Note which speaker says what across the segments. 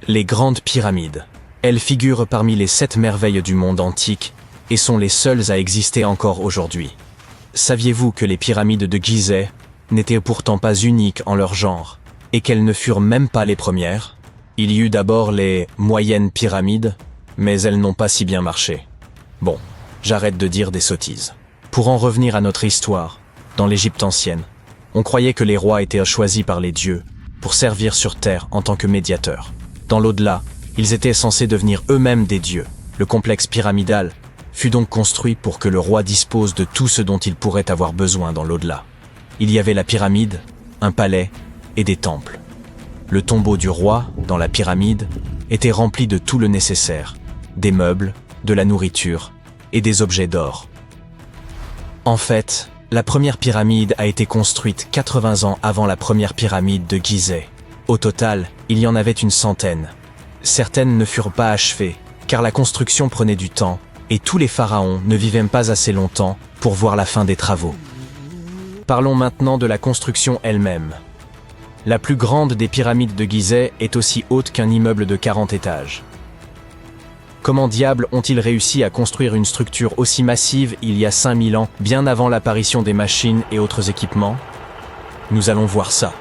Speaker 1: Les grandes pyramides. Elles figurent parmi les 7 merveilles du monde antique et sont les seules à exister encore aujourd'hui. Saviez-vous que les pyramides de Gizeh n'étaient pourtant pas uniques en leur genre et qu'elles ne furent même pas les premières? Il y eut d'abord les moyennes pyramides, mais elles n'ont pas si bien marché. Bon, j'arrête de dire des sottises. Pour en revenir à notre histoire, dans l'Égypte ancienne, on croyait que les rois étaient choisis par les dieux pour servir sur terre en tant que médiateurs. Dans l'au-delà, ils étaient censés devenir eux-mêmes des dieux. Le complexe pyramidal fut donc construit pour que le roi dispose de tout ce dont il pourrait avoir besoin dans l'au-delà. Il y avait la pyramide, un palais et des temples. Le tombeau du roi, dans la pyramide, était rempli de tout le nécessaire, des meubles, de la nourriture et des objets d'or. En fait, la première pyramide a été construite 80 ans avant la première pyramide de Gizeh. Au total, il y en avait une centaine. Certaines ne furent pas achevées, car la construction prenait du temps, et tous les pharaons ne vivaient pas assez longtemps pour voir la fin des travaux. Parlons maintenant de la construction elle-même. La plus grande des pyramides de Gizeh est aussi haute qu'un immeuble de 40 étages. Comment diable ont-ils réussi à construire une structure aussi massive il y a 5000 ans, bien avant l'apparition des machines et autres équipements? Nous allons voir ça.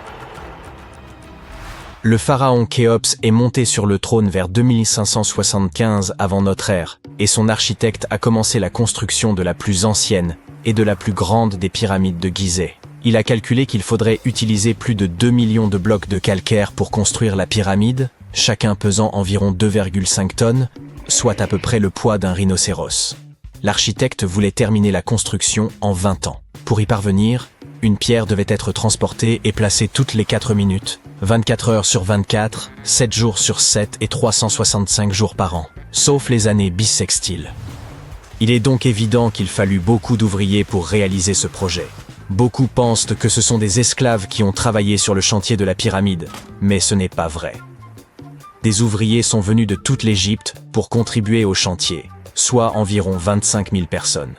Speaker 1: Le pharaon Khéops est monté sur le trône vers 2575 avant notre ère, et son architecte a commencé la construction de la plus ancienne et de la plus grande des pyramides de Gizeh. Il a calculé qu'il faudrait utiliser plus de 2 millions de blocs de calcaire pour construire la pyramide, chacun pesant environ 2,5 tonnes, soit à peu près le poids d'un rhinocéros. L'architecte voulait terminer la construction en 20 ans. Pour y parvenir, une pierre devait être transportée et placée toutes les 4 minutes, 24 heures sur 24, 7 jours sur 7 et 365 jours par an, sauf les années bissextiles. Il est donc évident qu'il fallut beaucoup d'ouvriers pour réaliser ce projet. Beaucoup pensent que ce sont des esclaves qui ont travaillé sur le chantier de la pyramide, mais ce n'est pas vrai. Des ouvriers sont venus de toute l'Égypte pour contribuer au chantier, soit environ 25 000 personnes.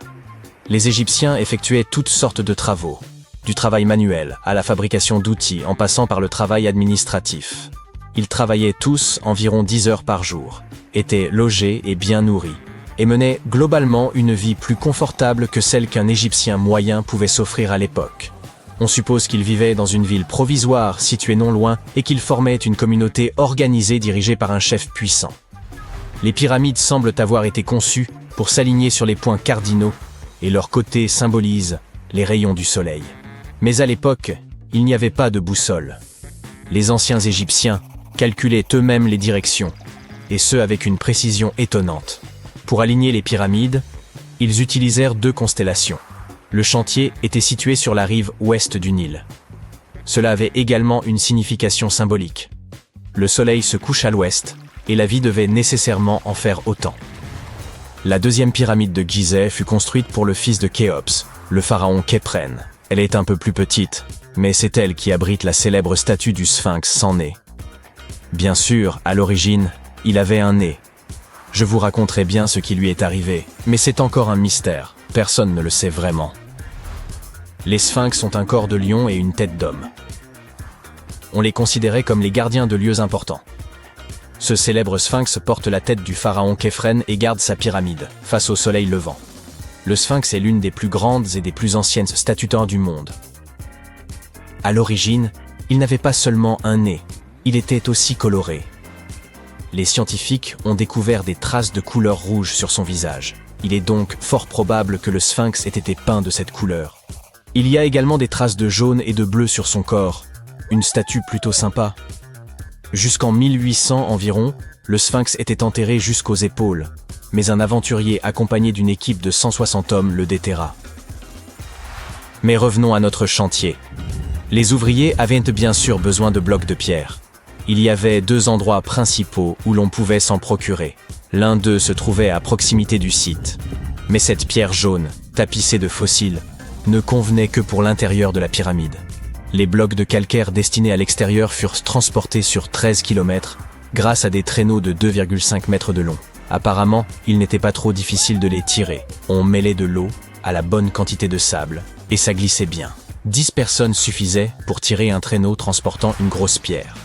Speaker 1: Les Égyptiens effectuaient toutes sortes de travaux, du travail manuel à la fabrication d'outils en passant par le travail administratif. Ils travaillaient tous environ 10 heures par jour, étaient logés et bien nourris, et menaient globalement une vie plus confortable que celle qu'un Égyptien moyen pouvait s'offrir à l'époque. On suppose qu'ils vivaient dans une ville provisoire située non loin et qu'ils formaient une communauté organisée dirigée par un chef puissant. Les pyramides semblent avoir été conçues pour s'aligner sur les points cardinaux et leurs côtés symbolisent les rayons du soleil. Mais à l'époque, il n'y avait pas de boussole. Les anciens Égyptiens calculaient eux-mêmes les directions, et ce avec une précision étonnante. Pour aligner les pyramides, ils utilisèrent 2 constellations. Le chantier était situé sur la rive ouest du Nil. Cela avait également une signification symbolique. Le soleil se couche à l'ouest, et la vie devait nécessairement en faire autant. La deuxième pyramide de Gizeh fut construite pour le fils de Khéops, le pharaon Khéphren. Elle est un peu plus petite, mais c'est elle qui abrite la célèbre statue du Sphinx sans nez. Bien sûr, à l'origine, il avait un nez. Je vous raconterai bien ce qui lui est arrivé, mais c'est encore un mystère, personne ne le sait vraiment. Les sphinx ont un corps de lion et une tête d'homme. On les considérait comme les gardiens de lieux importants. Ce célèbre sphinx porte la tête du pharaon Khéphren et garde sa pyramide, face au soleil levant. Le sphinx est l'une des plus grandes et des plus anciennes statues d'or du monde. À l'origine, il n'avait pas seulement un nez, il était aussi coloré. Les scientifiques ont découvert des traces de couleur rouge sur son visage. Il est donc fort probable que le sphinx ait été peint de cette couleur. Il y a également des traces de jaune et de bleu sur son corps, une statue plutôt sympa. Jusqu'en 1800 environ, le sphinx était enterré jusqu'aux épaules, mais un aventurier accompagné d'une équipe de 160 hommes le déterra. Mais revenons à notre chantier. Les ouvriers avaient bien sûr besoin de blocs de pierre. Il y avait 2 endroits principaux où l'on pouvait s'en procurer. L'un d'eux se trouvait à proximité du site. Mais cette pierre jaune, tapissée de fossiles, ne convenait que pour l'intérieur de la pyramide. Les blocs de calcaire destinés à l'extérieur furent transportés sur 13 km grâce à des traîneaux de 2,5 mètres de long. Apparemment, il n'était pas trop difficile de les tirer. On mêlait de l'eau à la bonne quantité de sable, et ça glissait bien. 10 personnes suffisaient pour tirer un traîneau transportant une grosse pierre.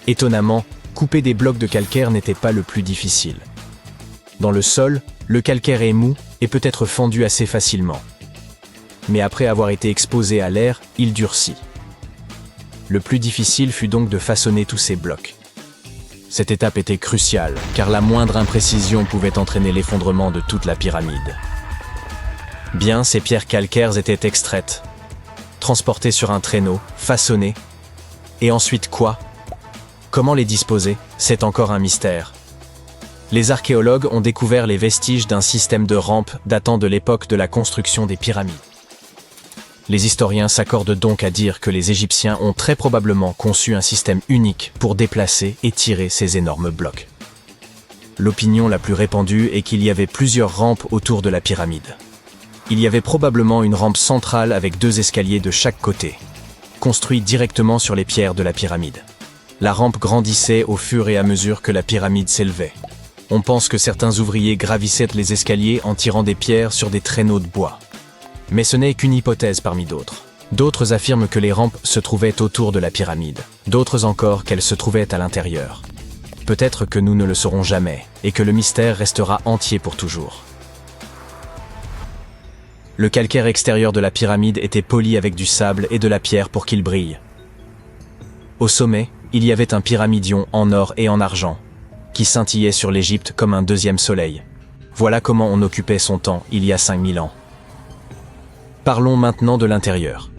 Speaker 1: Étonnamment, couper des blocs de calcaire n'était pas le plus difficile. Dans le sol, le calcaire est mou et peut être fendu assez facilement. Mais après avoir été exposé à l'air, il durcit. Le plus difficile fut donc de façonner tous ces blocs. Cette étape était cruciale, car la moindre imprécision pouvait entraîner l'effondrement de toute la pyramide. Bien, ces pierres calcaires étaient extraites, transportées sur un traîneau, façonnées. Et ensuite quoi? Comment les disposer? C'est encore un mystère. Les archéologues ont découvert les vestiges d'un système de rampes datant de l'époque de la construction des pyramides. Les historiens s'accordent donc à dire que les Égyptiens ont très probablement conçu un système unique pour déplacer et tirer ces énormes blocs. L'opinion la plus répandue est qu'il y avait plusieurs rampes autour de la pyramide. Il y avait probablement une rampe centrale avec 2 escaliers de chaque côté, construits directement sur les pierres de la pyramide. La rampe grandissait au fur et à mesure que la pyramide s'élevait. On pense que certains ouvriers gravissaient les escaliers en tirant des pierres sur des traîneaux de bois. Mais ce n'est qu'une hypothèse parmi d'autres. D'autres affirment que les rampes se trouvaient autour de la pyramide. D'autres encore qu'elles se trouvaient à l'intérieur. Peut-être que nous ne le saurons jamais, et que le mystère restera entier pour toujours. Le calcaire extérieur de la pyramide était poli avec du sable et de la pierre pour qu'il brille. Au sommet, il y avait un pyramidion en or et en argent, qui scintillait sur l'Égypte comme un deuxième soleil. Voilà comment on occupait son temps il y a 5000 ans. Parlons maintenant de l'intérieur.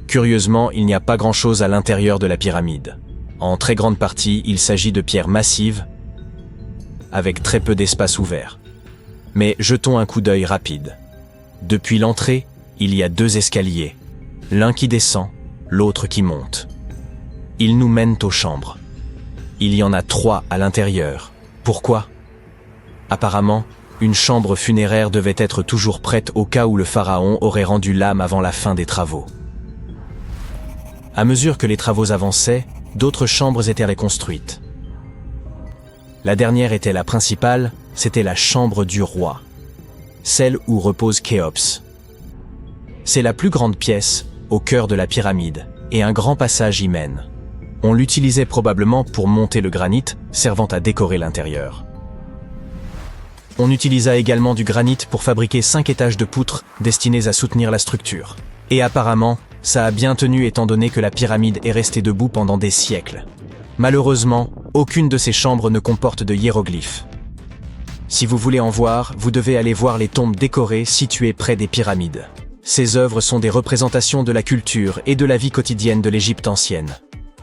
Speaker 1: Curieusement, il n'y a pas grand-chose à l'intérieur de la pyramide. En très grande partie, il s'agit de pierres massives, avec très peu d'espace ouvert. Mais jetons un coup d'œil rapide. Depuis l'entrée, il y a 2 escaliers, l'un qui descend, l'autre qui monte. Ils nous mènent aux chambres. Il y en a 3 à l'intérieur. Pourquoi? Apparemment, une chambre funéraire devait être toujours prête au cas où le pharaon aurait rendu l'âme avant la fin des travaux. À mesure que les travaux avançaient, d'autres chambres étaient reconstruites. La dernière était la principale, c'était la chambre du roi, celle où repose Khéops. C'est la plus grande pièce, au cœur de la pyramide, et un grand passage y mène. On l'utilisait probablement pour monter le granit, servant à décorer l'intérieur. On utilisa également du granit pour fabriquer 5 étages de poutres destinés à soutenir la structure. Et apparemment, ça a bien tenu étant donné que la pyramide est restée debout pendant des siècles. Malheureusement, aucune de ces chambres ne comporte de hiéroglyphes. Si vous voulez en voir, vous devez aller voir les tombes décorées situées près des pyramides. Ces œuvres sont des représentations de la culture et de la vie quotidienne de l'Égypte ancienne.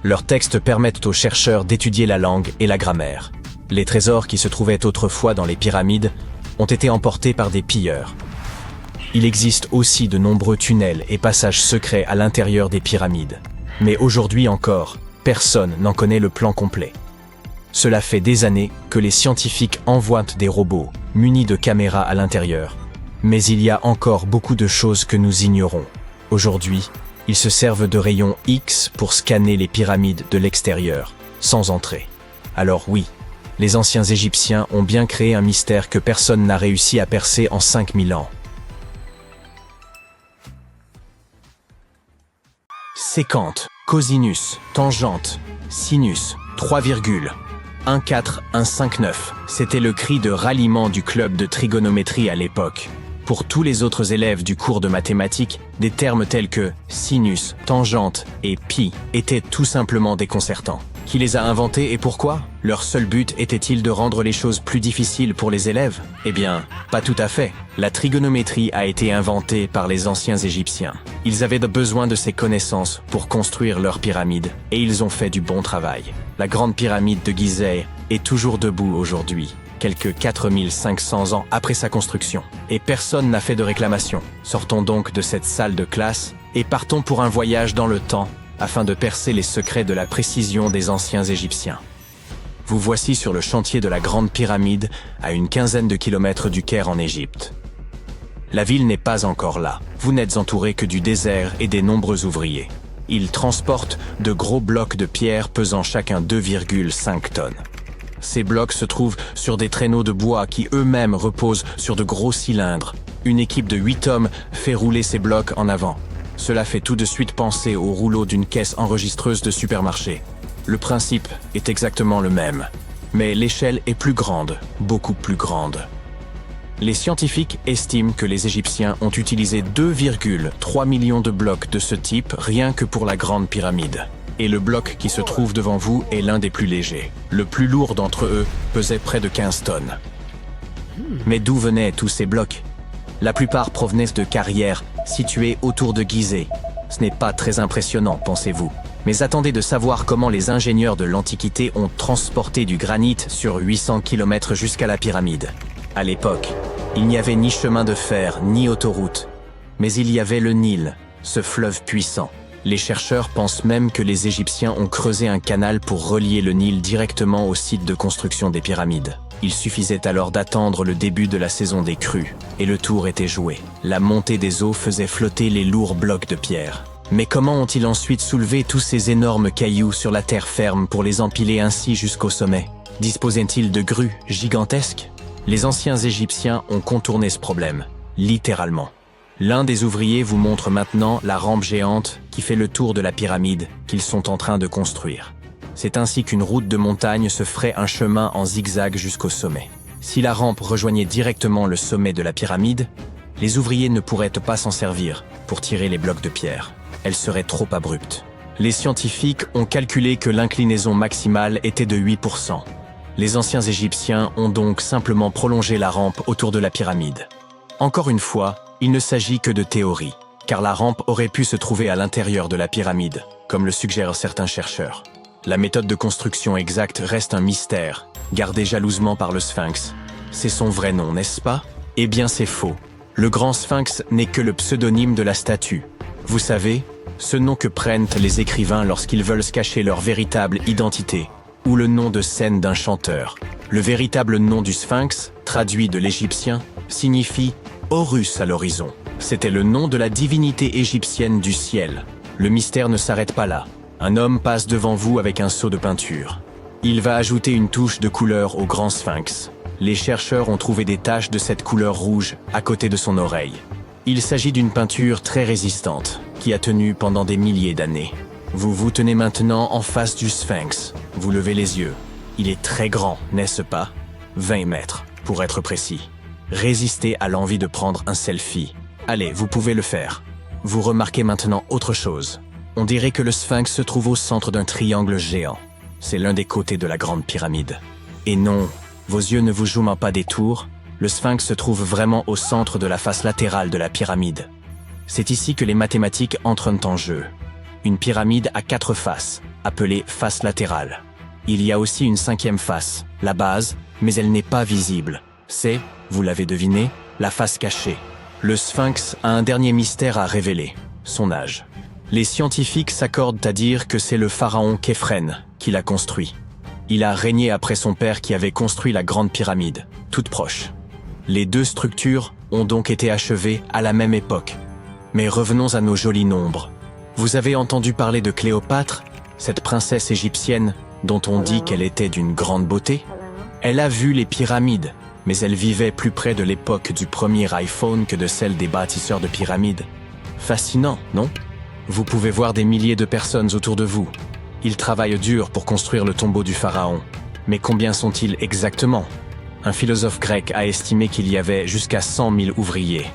Speaker 1: Leurs textes permettent aux chercheurs d'étudier la langue et la grammaire. Les trésors qui se trouvaient autrefois dans les pyramides ont été emportés par des pilleurs. Il existe aussi de nombreux tunnels et passages secrets à l'intérieur des pyramides. Mais aujourd'hui encore, personne n'en connaît le plan complet. Cela fait des années que les scientifiques envoient des robots munis de caméras à l'intérieur. Mais il y a encore beaucoup de choses que nous ignorons. Aujourd'hui, ils se servent de rayons X pour scanner les pyramides de l'extérieur, sans entrer. Alors oui, les anciens Égyptiens ont bien créé un mystère que personne n'a réussi à percer en 5000 ans. Sécante, cosinus, tangente, sinus, 3,14159. C'était le cri de ralliement du club de trigonométrie à l'époque. Pour tous les autres élèves du cours de mathématiques, des termes tels que sinus, tangente et pi étaient tout simplement déconcertants. Qui les a inventés et pourquoi? Leur seul but était-il de rendre les choses plus difficiles pour les élèves? Eh bien, pas tout à fait. La trigonométrie a été inventée par les anciens Égyptiens. Ils avaient besoin de ces connaissances pour construire leurs pyramides, et ils ont fait du bon travail. La grande pyramide de Gizeh est toujours debout aujourd'hui, quelques 4500 ans après sa construction. Et personne n'a fait de réclamation. Sortons donc de cette salle de classe et partons pour un voyage dans le temps, afin de percer les secrets de la précision des anciens Égyptiens. Vous voici sur le chantier de la Grande Pyramide, à une quinzaine de kilomètres du Caire en Égypte. La ville n'est pas encore là. Vous n'êtes entouré que du désert et des nombreux ouvriers. Ils transportent de gros blocs de pierre pesant chacun 2,5 tonnes. Ces blocs se trouvent sur des traîneaux de bois qui eux-mêmes reposent sur de gros cylindres. Une équipe de 8 hommes fait rouler ces blocs en avant. Cela fait tout de suite penser au rouleau d'une caisse enregistreuse de supermarché. Le principe est exactement le même, mais l'échelle est plus grande, beaucoup plus grande. Les scientifiques estiment que les Égyptiens ont utilisé 2,3 millions de blocs de ce type rien que pour la Grande Pyramide. Et le bloc qui se trouve devant vous est l'un des plus légers. Le plus lourd d'entre eux pesait près de 15 tonnes. Mais d'où venaient tous ces blocs? La plupart provenaient de carrières situées autour de Gizeh. Ce n'est pas très impressionnant, pensez-vous. Mais attendez de savoir comment les ingénieurs de l'Antiquité ont transporté du granit sur 800 km jusqu'à la pyramide. À l'époque, il n'y avait ni chemin de fer, ni autoroute. Mais il y avait le Nil, ce fleuve puissant. Les chercheurs pensent même que les Égyptiens ont creusé un canal pour relier le Nil directement au site de construction des pyramides. Il suffisait alors d'attendre le début de la saison des crues, et le tour était joué. La montée des eaux faisait flotter les lourds blocs de pierre. Mais comment ont-ils ensuite soulevé tous ces énormes cailloux sur la terre ferme pour les empiler ainsi jusqu'au sommet? Disposaient-ils de grues gigantesques? Les anciens Égyptiens ont contourné ce problème, littéralement. L'un des ouvriers vous montre maintenant la rampe géante qui fait le tour de la pyramide qu'ils sont en train de construire. C'est ainsi qu'une route de montagne se ferait un chemin en zigzag jusqu'au sommet. Si la rampe rejoignait directement le sommet de la pyramide, les ouvriers ne pourraient pas s'en servir pour tirer les blocs de pierre. Elle serait trop abrupte. Les scientifiques ont calculé que l'inclinaison maximale était de 8%. Les anciens Égyptiens ont donc simplement prolongé la rampe autour de la pyramide. Encore une fois, il ne s'agit que de théorie, car la rampe aurait pu se trouver à l'intérieur de la pyramide, comme le suggèrent certains chercheurs. La méthode de construction exacte reste un mystère, gardé jalousement par le Sphinx. C'est son vrai nom, n'est-ce pas? Eh bien c'est faux. Le grand Sphinx n'est que le pseudonyme de la statue. Vous savez, ce nom que prennent les écrivains lorsqu'ils veulent se cacher leur véritable identité, ou le nom de scène d'un chanteur. Le véritable nom du Sphinx, traduit de l'égyptien, signifie Horus à l'horizon. C'était le nom de la divinité égyptienne du ciel. Le mystère ne s'arrête pas là. Un homme passe devant vous avec un seau de peinture. Il va ajouter une touche de couleur au grand Sphinx. Les chercheurs ont trouvé des taches de cette couleur rouge à côté de son oreille. Il s'agit d'une peinture très résistante, qui a tenu pendant des milliers d'années. Vous vous tenez maintenant en face du Sphinx. Vous levez les yeux. Il est très grand, n'est-ce pas? 20 mètres, pour être précis. Résistez à l'envie de prendre un selfie. Allez, vous pouvez le faire. Vous remarquez maintenant autre chose. On dirait que le Sphinx se trouve au centre d'un triangle géant. C'est l'un des côtés de la grande pyramide. Et non, vos yeux ne vous jouent pas des tours. Le Sphinx se trouve vraiment au centre de la face latérale de la pyramide. C'est ici que les mathématiques entrent en jeu. Une pyramide a 4 faces, appelées faces latérales. Il y a aussi une 5e face, la base, mais elle n'est pas visible. C'est, vous l'avez deviné, la face cachée. Le Sphinx a un dernier mystère à révéler, son âge. Les scientifiques s'accordent à dire que c'est le pharaon Képhren qui l'a construit. Il a régné après son père qui avait construit la grande pyramide, toute proche. Les deux structures ont donc été achevées à la même époque. Mais revenons à nos jolis nombres. Vous avez entendu parler de Cléopâtre, cette princesse égyptienne dont on dit qu'elle était d'une grande beauté? Elle a vu les pyramides, mais elle vivait plus près de l'époque du premier iPhone que de celle des bâtisseurs de pyramides. Fascinant, non? Vous pouvez voir des milliers de personnes autour de vous. Ils travaillent dur pour construire le tombeau du pharaon. Mais combien sont-ils exactement? Un philosophe grec a estimé qu'il y avait jusqu'à 100 000 ouvriers.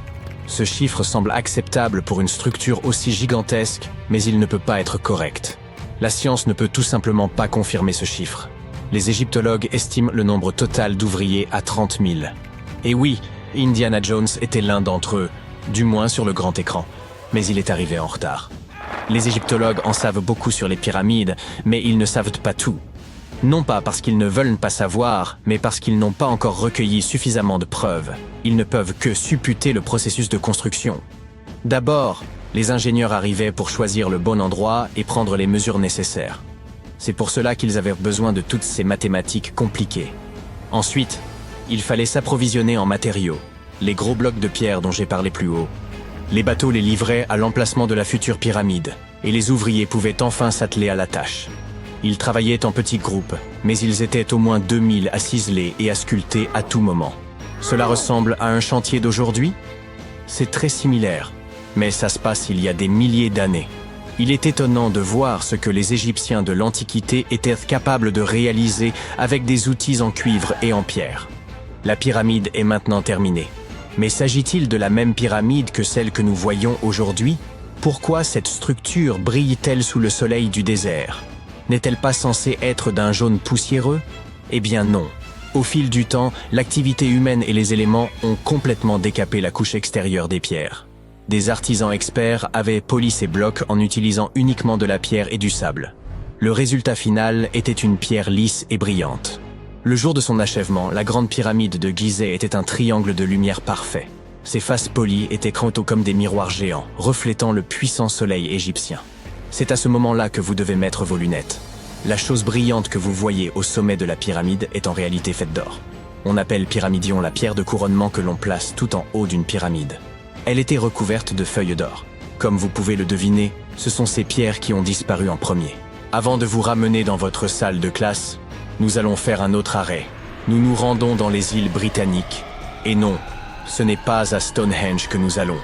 Speaker 1: Ce chiffre semble acceptable pour une structure aussi gigantesque, mais il ne peut pas être correct. La science ne peut tout simplement pas confirmer ce chiffre. Les égyptologues estiment le nombre total d'ouvriers à 30 000. Et oui, Indiana Jones était l'un d'entre eux, du moins sur le grand écran, mais il est arrivé en retard. Les égyptologues en savent beaucoup sur les pyramides, mais ils ne savent pas tout. Non pas parce qu'ils ne veulent pas savoir, mais parce qu'ils n'ont pas encore recueilli suffisamment de preuves. Ils ne peuvent que supputer le processus de construction. D'abord, les ingénieurs arrivaient pour choisir le bon endroit et prendre les mesures nécessaires. C'est pour cela qu'ils avaient besoin de toutes ces mathématiques compliquées. Ensuite, il fallait s'approvisionner en matériaux, les gros blocs de pierre dont j'ai parlé plus haut. Les bateaux les livraient à l'emplacement de la future pyramide, et les ouvriers pouvaient enfin s'atteler à la tâche. Ils travaillaient en petits groupes, mais ils étaient au moins 2000 à ciseler et à sculpter à tout moment. Cela ressemble à un chantier d'aujourd'hui? C'est très similaire, mais ça se passe il y a des milliers d'années. Il est étonnant de voir ce que les Égyptiens de l'Antiquité étaient capables de réaliser avec des outils en cuivre et en pierre. La pyramide est maintenant terminée. Mais s'agit-il de la même pyramide que celle que nous voyons aujourd'hui? Pourquoi cette structure brille-t-elle sous le soleil du désert? N'est-elle pas censée être d'un jaune poussiéreux? Eh bien non. Au fil du temps, l'activité humaine et les éléments ont complètement décapé la couche extérieure des pierres. Des artisans experts avaient poli ces blocs en utilisant uniquement de la pierre et du sable. Le résultat final était une pierre lisse et brillante. Le jour de son achèvement, la grande pyramide de Gizeh était un triangle de lumière parfait. Ses faces polies étaient crantaux comme des miroirs géants, reflétant le puissant soleil égyptien. C'est à ce moment-là que vous devez mettre vos lunettes. La chose brillante que vous voyez au sommet de la pyramide est en réalité faite d'or. On appelle pyramidion la pierre de couronnement que l'on place tout en haut d'une pyramide. Elle était recouverte de feuilles d'or. Comme vous pouvez le deviner, ce sont ces pierres qui ont disparu en premier. Avant de vous ramener dans votre salle de classe, nous allons faire un autre arrêt. Nous nous rendons dans les îles britanniques. Et non, ce n'est pas à Stonehenge que nous allons.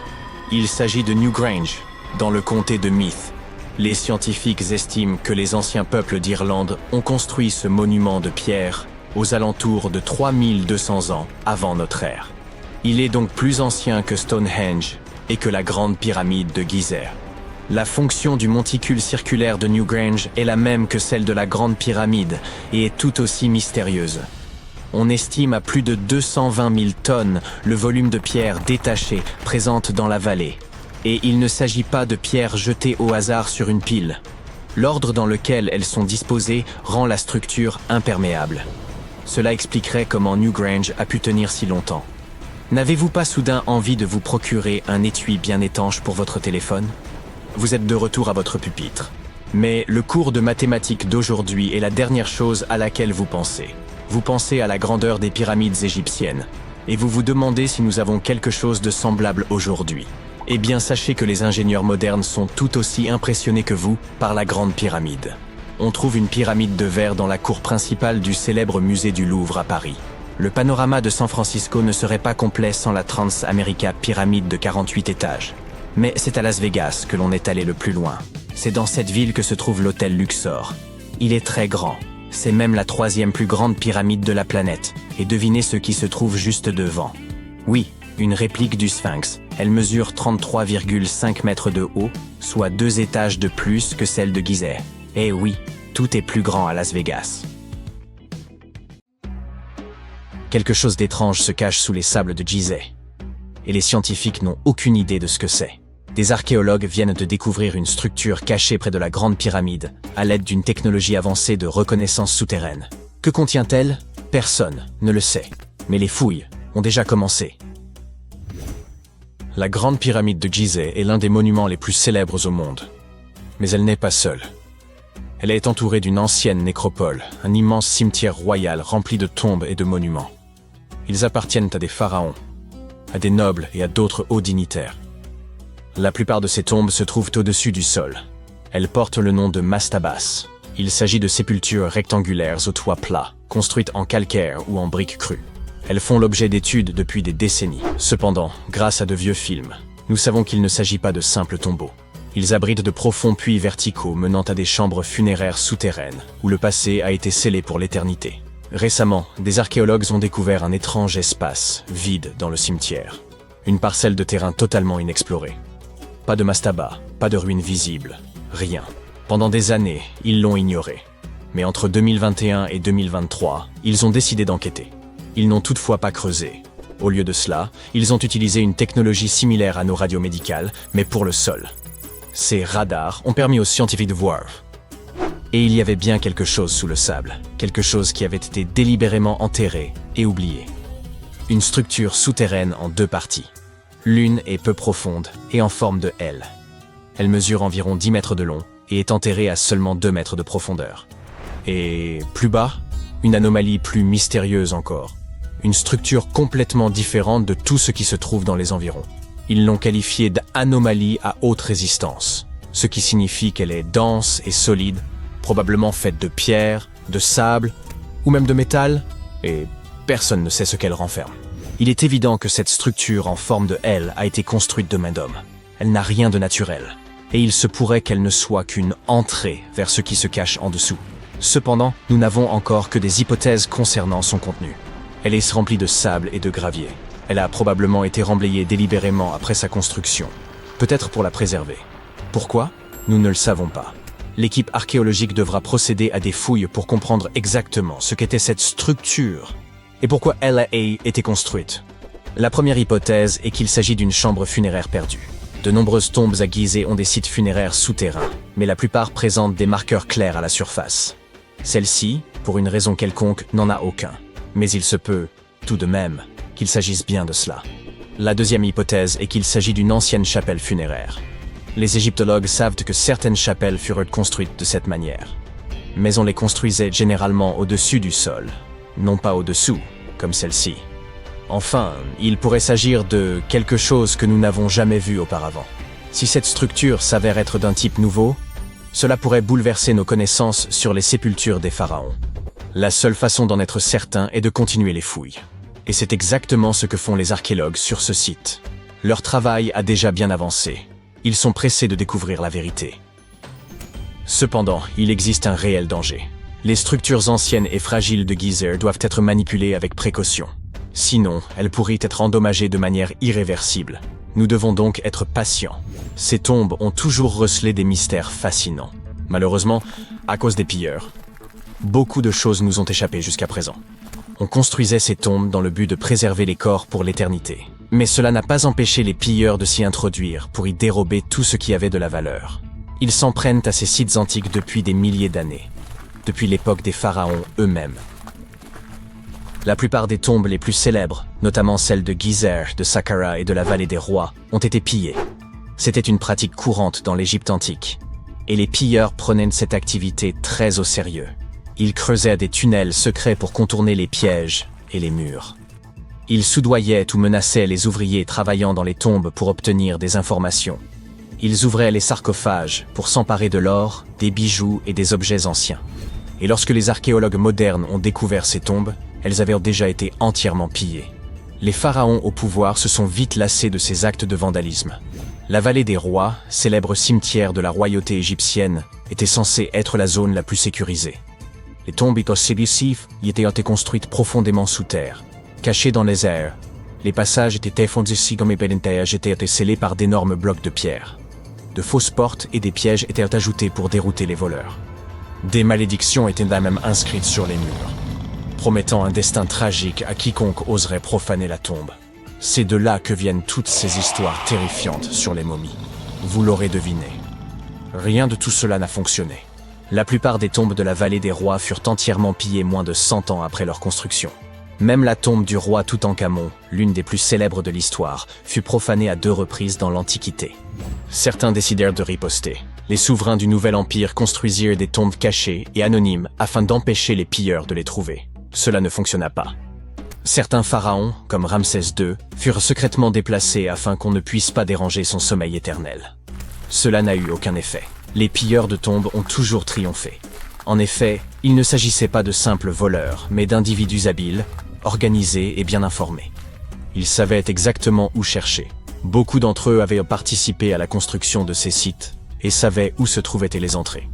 Speaker 1: Il s'agit de Newgrange, dans le comté de Meath. Les scientifiques estiment que les anciens peuples d'Irlande ont construit ce monument de pierre aux alentours de 3200 ans avant notre ère. Il est donc plus ancien que Stonehenge et que la grande pyramide de Gizeh. La fonction du monticule circulaire de Newgrange est la même que celle de la grande pyramide et est tout aussi mystérieuse. On estime à plus de 220 000 tonnes le volume de pierres détachées présentes dans la vallée. Et il ne s'agit pas de pierres jetées au hasard sur une pile. L'ordre dans lequel elles sont disposées rend la structure imperméable. Cela expliquerait comment Newgrange a pu tenir si longtemps. N'avez-vous pas soudain envie de vous procurer un étui bien étanche pour votre téléphone? Vous êtes de retour à votre pupitre. Mais le cours de mathématiques d'aujourd'hui est la dernière chose à laquelle vous pensez. Vous pensez à la grandeur des pyramides égyptiennes. Et vous vous demandez si nous avons quelque chose de semblable aujourd'hui. Eh bien, sachez que les ingénieurs modernes sont tout aussi impressionnés que vous par la grande pyramide. On trouve une pyramide de verre dans la cour principale du célèbre musée du Louvre à Paris. Le panorama de San Francisco ne serait pas complet sans la Trans-America pyramide de 48 étages. Mais c'est à Las Vegas que l'on est allé le plus loin. C'est dans cette ville que se trouve l'hôtel Luxor. Il est très grand. C'est même la 3e plus grande pyramide de la planète. Et devinez ce qui se trouve juste devant. Oui, une réplique du Sphinx. Elle mesure 33,5 mètres de haut, soit 2 étages de plus que celle de Gizeh. Eh oui, tout est plus grand à Las Vegas. Quelque chose d'étrange se cache sous les sables de Gizeh. Et les scientifiques n'ont aucune idée de ce que c'est. Des archéologues viennent de découvrir une structure cachée près de la Grande Pyramide, à l'aide d'une technologie avancée de reconnaissance souterraine. Que contient-elle? Personne ne le sait. Mais les fouilles ont déjà commencé. La Grande Pyramide de Gizeh est l'un des monuments les plus célèbres au monde. Mais elle n'est pas seule. Elle est entourée d'une ancienne nécropole, un immense cimetière royal rempli de tombes et de monuments. Ils appartiennent à des pharaons, à des nobles et à d'autres hauts dignitaires. La plupart de ces tombes se trouvent au-dessus du sol. Elles portent le nom de mastabas. Il s'agit de sépultures rectangulaires au toit plat, construites en calcaire ou en briques crues. Elles font l'objet d'études depuis des décennies. Cependant, grâce à de vieux films, nous savons qu'il ne s'agit pas de simples tombeaux. Ils abritent de profonds puits verticaux menant à des chambres funéraires souterraines, où le passé a été scellé pour l'éternité. Récemment, des archéologues ont découvert un étrange espace, vide dans le cimetière. Une parcelle de terrain totalement inexplorée. Pas de mastaba, pas de ruines visibles, rien. Pendant des années, ils l'ont ignoré. Mais entre 2021 et 2023, ils ont décidé d'enquêter. Ils n'ont toutefois pas creusé. Au lieu de cela, ils ont utilisé une technologie similaire à nos radios médicales, mais pour le sol. Ces radars ont permis aux scientifiques de voir. Et il y avait bien quelque chose sous le sable, quelque chose qui avait été délibérément enterré et oublié. Une structure souterraine en 2 parties. L'une est peu profonde et en forme de L. Elle mesure environ 10 mètres de long et est enterrée à seulement 2 mètres de profondeur. Et plus bas, une anomalie plus mystérieuse encore. Une structure complètement différente de tout ce qui se trouve dans les environs. Ils l'ont qualifiée d'anomalie à haute résistance, ce qui signifie qu'elle est dense et solide, probablement faite de pierre, de sable ou même de métal, et personne ne sait ce qu'elle renferme. Il est évident que cette structure en forme de L a été construite de main d'homme. Elle n'a rien de naturel. et il se pourrait qu'elle ne soit qu'une entrée vers ce qui se cache en dessous. Cependant, nous n'avons encore que des hypothèses concernant son contenu. Elle est remplie de sable et de gravier. Elle a probablement été remblayée délibérément après sa construction, peut-être pour la préserver. Pourquoi? Nous ne le savons pas. L'équipe archéologique devra procéder à des fouilles pour comprendre exactement ce qu'était cette structure et pourquoi elle a été construite. La première hypothèse est qu'il s'agit d'une chambre funéraire perdue. De nombreuses tombes à Gizeh ont des sites funéraires souterrains, mais la plupart présentent des marqueurs clairs à la surface. Celle-ci, pour une raison quelconque, n'en a aucun. Mais il se peut, tout de même, qu'il s'agisse bien de cela. La deuxième hypothèse est qu'il s'agit d'une ancienne chapelle funéraire. Les égyptologues savent que certaines chapelles furent construites de cette manière. Mais on les construisait généralement au-dessus du sol, non pas au-dessous, comme celle-ci. Enfin, il pourrait s'agir de quelque chose que nous n'avons jamais vu auparavant. Si cette structure s'avère être d'un type nouveau, cela pourrait bouleverser nos connaissances sur les sépultures des pharaons. La seule façon d'en être certain est de continuer les fouilles. Et c'est exactement ce que font les archéologues sur ce site. Leur travail a déjà bien avancé. Ils sont pressés de découvrir la vérité. Cependant, il existe un réel danger. Les structures anciennes et fragiles de Gizeh doivent être manipulées avec précaution. Sinon, elles pourraient être endommagées de manière irréversible. Nous devons donc être patients. Ces tombes ont toujours recelé des mystères fascinants. Malheureusement, à cause des pilleurs. Beaucoup de choses nous ont échappé jusqu'à présent. On construisait ces tombes dans le but de préserver les corps pour l'éternité. Mais cela n'a pas empêché les pilleurs de s'y introduire pour y dérober tout ce qui avait de la valeur. Ils s'en prennent à ces sites antiques depuis des milliers d'années, depuis l'époque des pharaons eux-mêmes. La plupart des tombes les plus célèbres, notamment celles de Gizeh, de Saqqara et de la vallée des rois, ont été pillées. C'était une pratique courante dans l'Égypte antique. Et les pilleurs prenaient cette activité très au sérieux. Ils creusaient des tunnels secrets pour contourner les pièges et les murs. Ils soudoyaient ou menaçaient les ouvriers travaillant dans les tombes pour obtenir des informations. Ils ouvraient les sarcophages pour s'emparer de l'or, des bijoux et des objets anciens. Et lorsque les archéologues modernes ont découvert ces tombes, elles avaient déjà été entièrement pillées. Les pharaons au pouvoir se sont vite lassés de ces actes de vandalisme. La vallée des rois, célèbre cimetière de la royauté égyptienne, était censée être la zone la plus sécurisée. Les tombes y étaient construites profondément sous terre, cachées dans les airs. Les passages étaient scellés par d'énormes blocs de pierre. De fausses portes et des pièges étaient ajoutés pour dérouter les voleurs. Des malédictions étaient même inscrites sur les murs, promettant un destin tragique à quiconque oserait profaner la tombe. C'est de là que viennent toutes ces histoires terrifiantes sur les momies. Vous l'aurez deviné. Rien de tout cela n'a fonctionné. La plupart des tombes de la vallée des rois furent entièrement pillées moins de 100 ans après leur construction. Même la tombe du roi Toutankhamon, l'une des plus célèbres de l'histoire, fut profanée à 2 reprises dans l'Antiquité. Certains décidèrent de riposter. Les souverains du Nouvel Empire construisirent des tombes cachées et anonymes afin d'empêcher les pilleurs de les trouver. Cela ne fonctionna pas. Certains pharaons, comme Ramsès II, furent secrètement déplacés afin qu'on ne puisse pas déranger son sommeil éternel. Cela n'a eu aucun effet. Les pilleurs de tombes ont toujours triomphé. En effet, il ne s'agissait pas de simples voleurs, mais d'individus habiles, organisés et bien informés. Ils savaient exactement où chercher. Beaucoup d'entre eux avaient participé à la construction de ces sites et savaient où se trouvaient les entrées.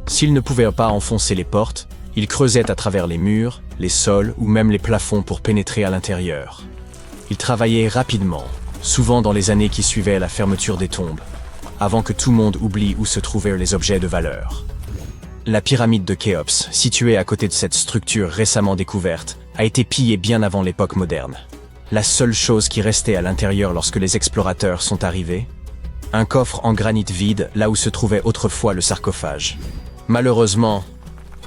Speaker 1: S'ils ne pouvaient pas enfoncer les portes, ils creusaient à travers les murs, les sols ou même les plafonds pour pénétrer à l'intérieur. Ils travaillaient rapidement, souvent dans les années qui suivaient la fermeture des tombes, avant que tout le monde oublie où se trouvaient les objets de valeur. La pyramide de Khéops, située à côté de cette structure récemment découverte, a été pillée bien avant l'époque moderne. La seule chose qui restait à l'intérieur lorsque les explorateurs sont arrivés, un coffre en granit vide là où se trouvait autrefois le sarcophage. Malheureusement,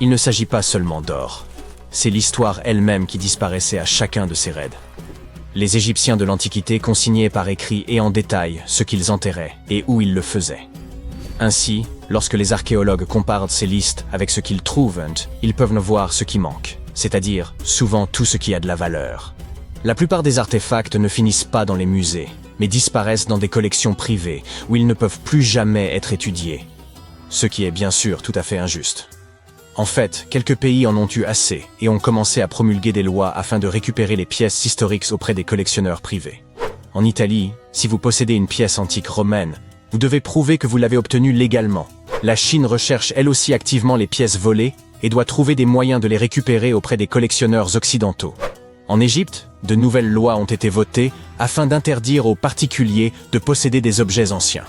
Speaker 1: il ne s'agit pas seulement d'or. C'est l'histoire elle-même qui disparaissait à chacun de ces raids. Les Égyptiens de l'Antiquité consignaient par écrit et en détail ce qu'ils enterraient et où ils le faisaient. Ainsi, lorsque les archéologues comparent ces listes avec ce qu'ils trouvent, ils peuvent voir ce qui manque, c'est-à-dire souvent tout ce qui a de la valeur. La plupart des artefacts ne finissent pas dans les musées, mais disparaissent dans des collections privées où ils ne peuvent plus jamais être étudiés. Ce qui est bien sûr tout à fait injuste. En fait, quelques pays en ont eu assez et ont commencé à promulguer des lois afin de récupérer les pièces historiques auprès des collectionneurs privés. En Italie, si vous possédez une pièce antique romaine, Vous devez prouver que vous l'avez obtenu légalement. La Chine recherche elle aussi activement les pièces volées et doit trouver des moyens de les récupérer auprès des collectionneurs occidentaux. En Égypte, de nouvelles lois ont été votées afin d'interdire aux particuliers de posséder des objets anciens.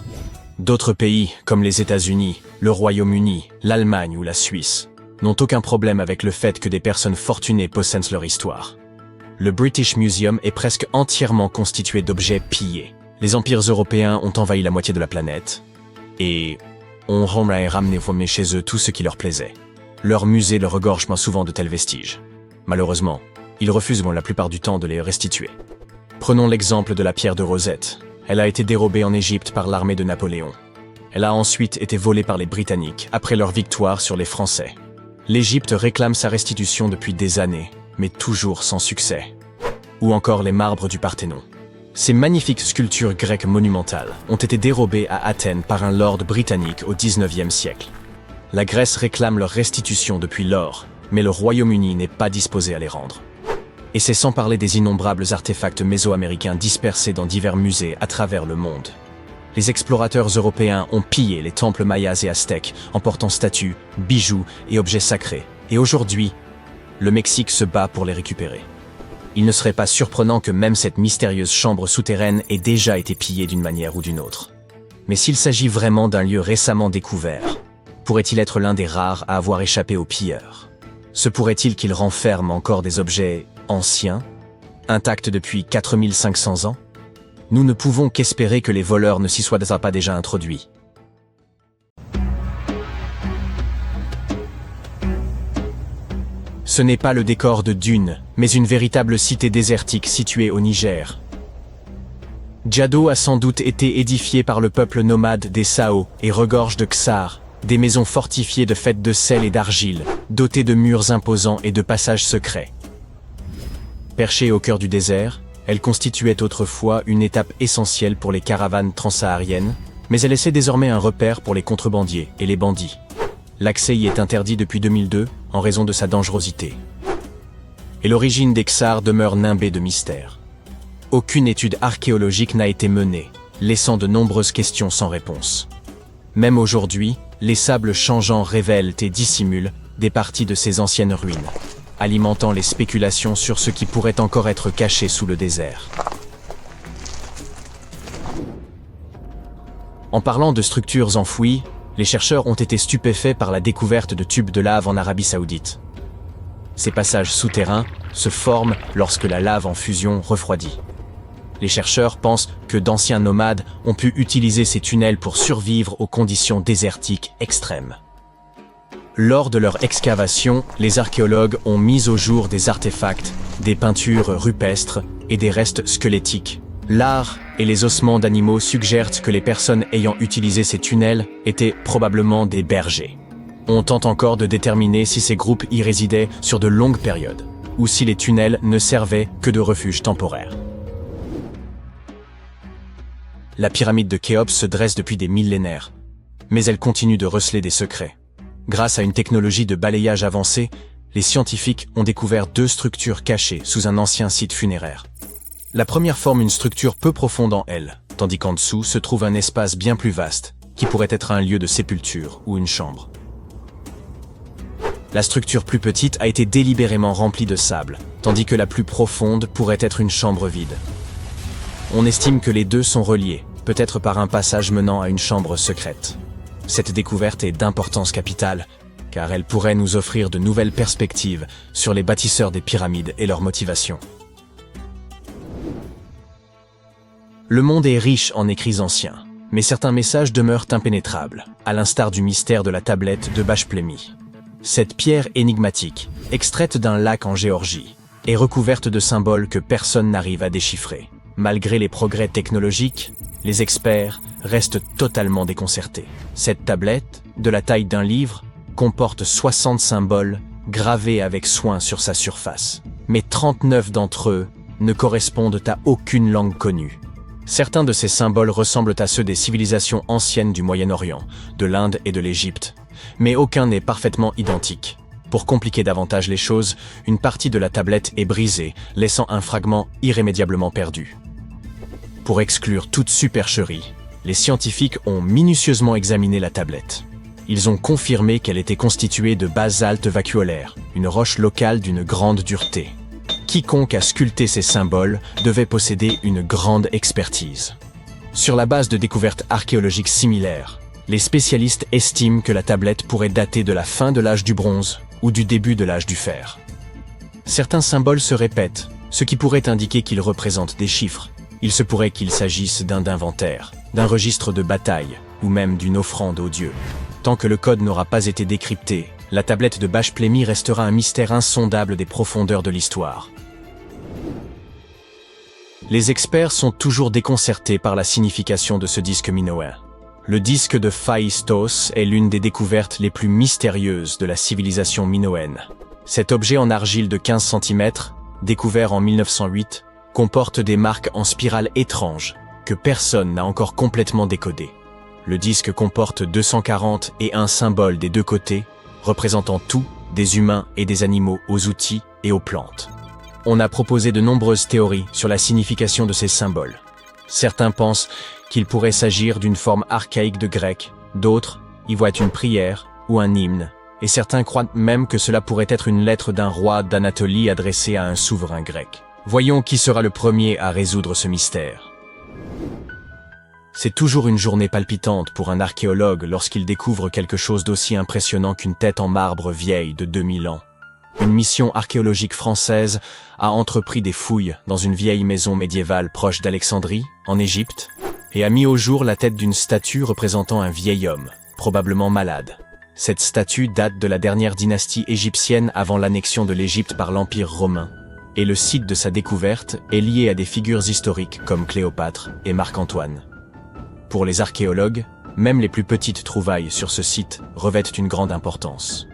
Speaker 1: D'autres pays, comme les États-Unis, le Royaume-Uni, l'Allemagne ou la Suisse, n'ont aucun problème avec le fait que des personnes fortunées possèdent leur histoire. Le British Museum est presque entièrement constitué d'objets pillés. Les empires européens ont envahi la moitié de la planète et ont ramené chez eux tout ce qui leur plaisait. Leur musée leur regorge souvent de tels vestiges. Malheureusement, ils refusent la plupart du temps de les restituer. Prenons l'exemple de la pierre de Rosette. Elle a été dérobée en Égypte par l'armée de Napoléon. Elle a ensuite été volée par les Britanniques après leur victoire sur les Français. L'Égypte réclame sa restitution depuis des années, mais toujours sans succès. Ou encore les marbres du Parthénon. Ces magnifiques sculptures grecques monumentales ont été dérobées à Athènes par un lord britannique au XIXe siècle. La Grèce réclame leur restitution depuis lors, mais le Royaume-Uni n'est pas disposé à les rendre. Et c'est sans parler des innombrables artefacts mésoaméricains dispersés dans divers musées à travers le monde. Les explorateurs européens ont pillé les temples mayas et aztèques, emportant statues, bijoux et objets sacrés. Et aujourd'hui, le Mexique se bat pour les récupérer. Il ne serait pas surprenant que même cette mystérieuse chambre souterraine ait déjà été pillée d'une manière ou d'une autre. Mais s'il s'agit vraiment d'un lieu récemment découvert, pourrait-il être l'un des rares à avoir échappé aux pilleurs? Se pourrait-il qu'il renferme encore des objets anciens, intacts depuis 4500 ans? Nous ne pouvons qu'espérer que les voleurs ne s'y soient pas déjà introduits. Ce n'est pas le décor de Dune, mais une véritable cité désertique située au Niger. Djado a sans doute été édifié par le peuple nomade des Sao et regorge de Ksar, des maisons fortifiées de faites de sel et d'argile, dotées de murs imposants et de passages secrets. Perchée au cœur du désert, elle constituait autrefois une étape essentielle pour les caravanes transsahariennes, mais elle essaie désormais un repère pour les contrebandiers et les bandits. L'accès y est interdit depuis 2002 en raison de sa dangerosité. Et l'origine des Ksar demeure nimbée de mystères. Aucune étude archéologique n'a été menée, laissant de nombreuses questions sans réponse. Même aujourd'hui, les sables changeants révèlent et dissimulent des parties de ces anciennes ruines, alimentant les spéculations sur ce qui pourrait encore être caché sous le désert. En parlant de structures enfouies, les chercheurs ont été stupéfaits par la découverte de tubes de lave en Arabie Saoudite. Ces passages souterrains se forment lorsque la lave en fusion refroidit. Les chercheurs pensent que d'anciens nomades ont pu utiliser ces tunnels pour survivre aux conditions désertiques extrêmes. Lors de leur excavation, les archéologues ont mis au jour des artefacts, des peintures rupestres et des restes squelettiques. L'art et les ossements d'animaux suggèrent que les personnes ayant utilisé ces tunnels étaient probablement des bergers. On tente encore de déterminer si ces groupes y résidaient sur de longues périodes, ou si les tunnels ne servaient que de refuge temporaire. La pyramide de Khéops se dresse depuis des millénaires, mais elle continue de receler des secrets. Grâce à une technologie de balayage avancée, les scientifiques ont découvert 2 structures cachées sous un ancien site funéraire. La première forme une structure peu profonde en elle, tandis qu'en dessous se trouve un espace bien plus vaste, qui pourrait être un lieu de sépulture ou une chambre. La structure plus petite a été délibérément remplie de sable, tandis que la plus profonde pourrait être une chambre vide. On estime que les 2 sont reliés, peut-être par un passage menant à une chambre secrète. Cette découverte est d'importance capitale, car elle pourrait nous offrir de nouvelles perspectives sur les bâtisseurs des pyramides et leurs motivations. Le monde est riche en écrits anciens, mais certains messages demeurent impénétrables, à l'instar du mystère de la tablette de Bachplémy. Cette pierre énigmatique, extraite d'un lac en Géorgie, est recouverte de symboles que personne n'arrive à déchiffrer. Malgré les progrès technologiques, les experts restent totalement déconcertés. Cette tablette, de la taille d'un livre, comporte 60 symboles gravés avec soin sur sa surface. Mais 39 d'entre eux ne correspondent à aucune langue connue. Certains de ces symboles ressemblent à ceux des civilisations anciennes du Moyen-Orient, de l'Inde et de l'Égypte, mais aucun n'est parfaitement identique. Pour compliquer davantage les choses, une partie de la tablette est brisée, laissant un fragment irrémédiablement perdu. Pour exclure toute supercherie, les scientifiques ont minutieusement examiné la tablette. Ils ont confirmé qu'elle était constituée de basalte vacuolaire, une roche locale d'une grande dureté. Quiconque a sculpté ces symboles devait posséder une grande expertise. Sur la base de découvertes archéologiques similaires, les spécialistes estiment que la tablette pourrait dater de la fin de l'âge du bronze ou du début de l'âge du fer. Certains symboles se répètent, ce qui pourrait indiquer qu'ils représentent des chiffres. Il se pourrait qu'il s'agisse d'un inventaire, d'un registre de bataille ou même d'une offrande aux dieux. Tant que le code n'aura pas été décrypté, la tablette de Bach-Plémy restera un mystère insondable des profondeurs de l'histoire. Les experts sont toujours déconcertés par la signification de ce disque minoen. Le disque de Phaistos est l'une des découvertes les plus mystérieuses de la civilisation minoenne. Cet objet en argile de 15 cm, découvert en 1908, comporte des marques en spirale étranges que personne n'a encore complètement décodées. Le disque comporte 240 et un symbole des deux côtés, représentant tout, des humains et des animaux aux outils et aux plantes. On a proposé de nombreuses théories sur la signification de ces symboles. Certains pensent qu'il pourrait s'agir d'une forme archaïque de grec, d'autres y voient une prière ou un hymne, et certains croient même que cela pourrait être une lettre d'un roi d'Anatolie adressée à un souverain grec. Voyons qui sera le premier à résoudre ce mystère. C'est toujours une journée palpitante pour un archéologue lorsqu'il découvre quelque chose d'aussi impressionnant qu'une tête en marbre vieille de 2000 ans. Une mission archéologique française a entrepris des fouilles dans une vieille maison médiévale proche d'Alexandrie, en Égypte, et a mis au jour la tête d'une statue représentant un vieil homme, probablement malade. Cette statue date de la dernière dynastie égyptienne avant l'annexion de l'Égypte par l'Empire romain, et le site de sa découverte est lié à des figures historiques comme Cléopâtre et Marc-Antoine. Pour les archéologues, même les plus petites trouvailles sur ce site revêtent une grande importance.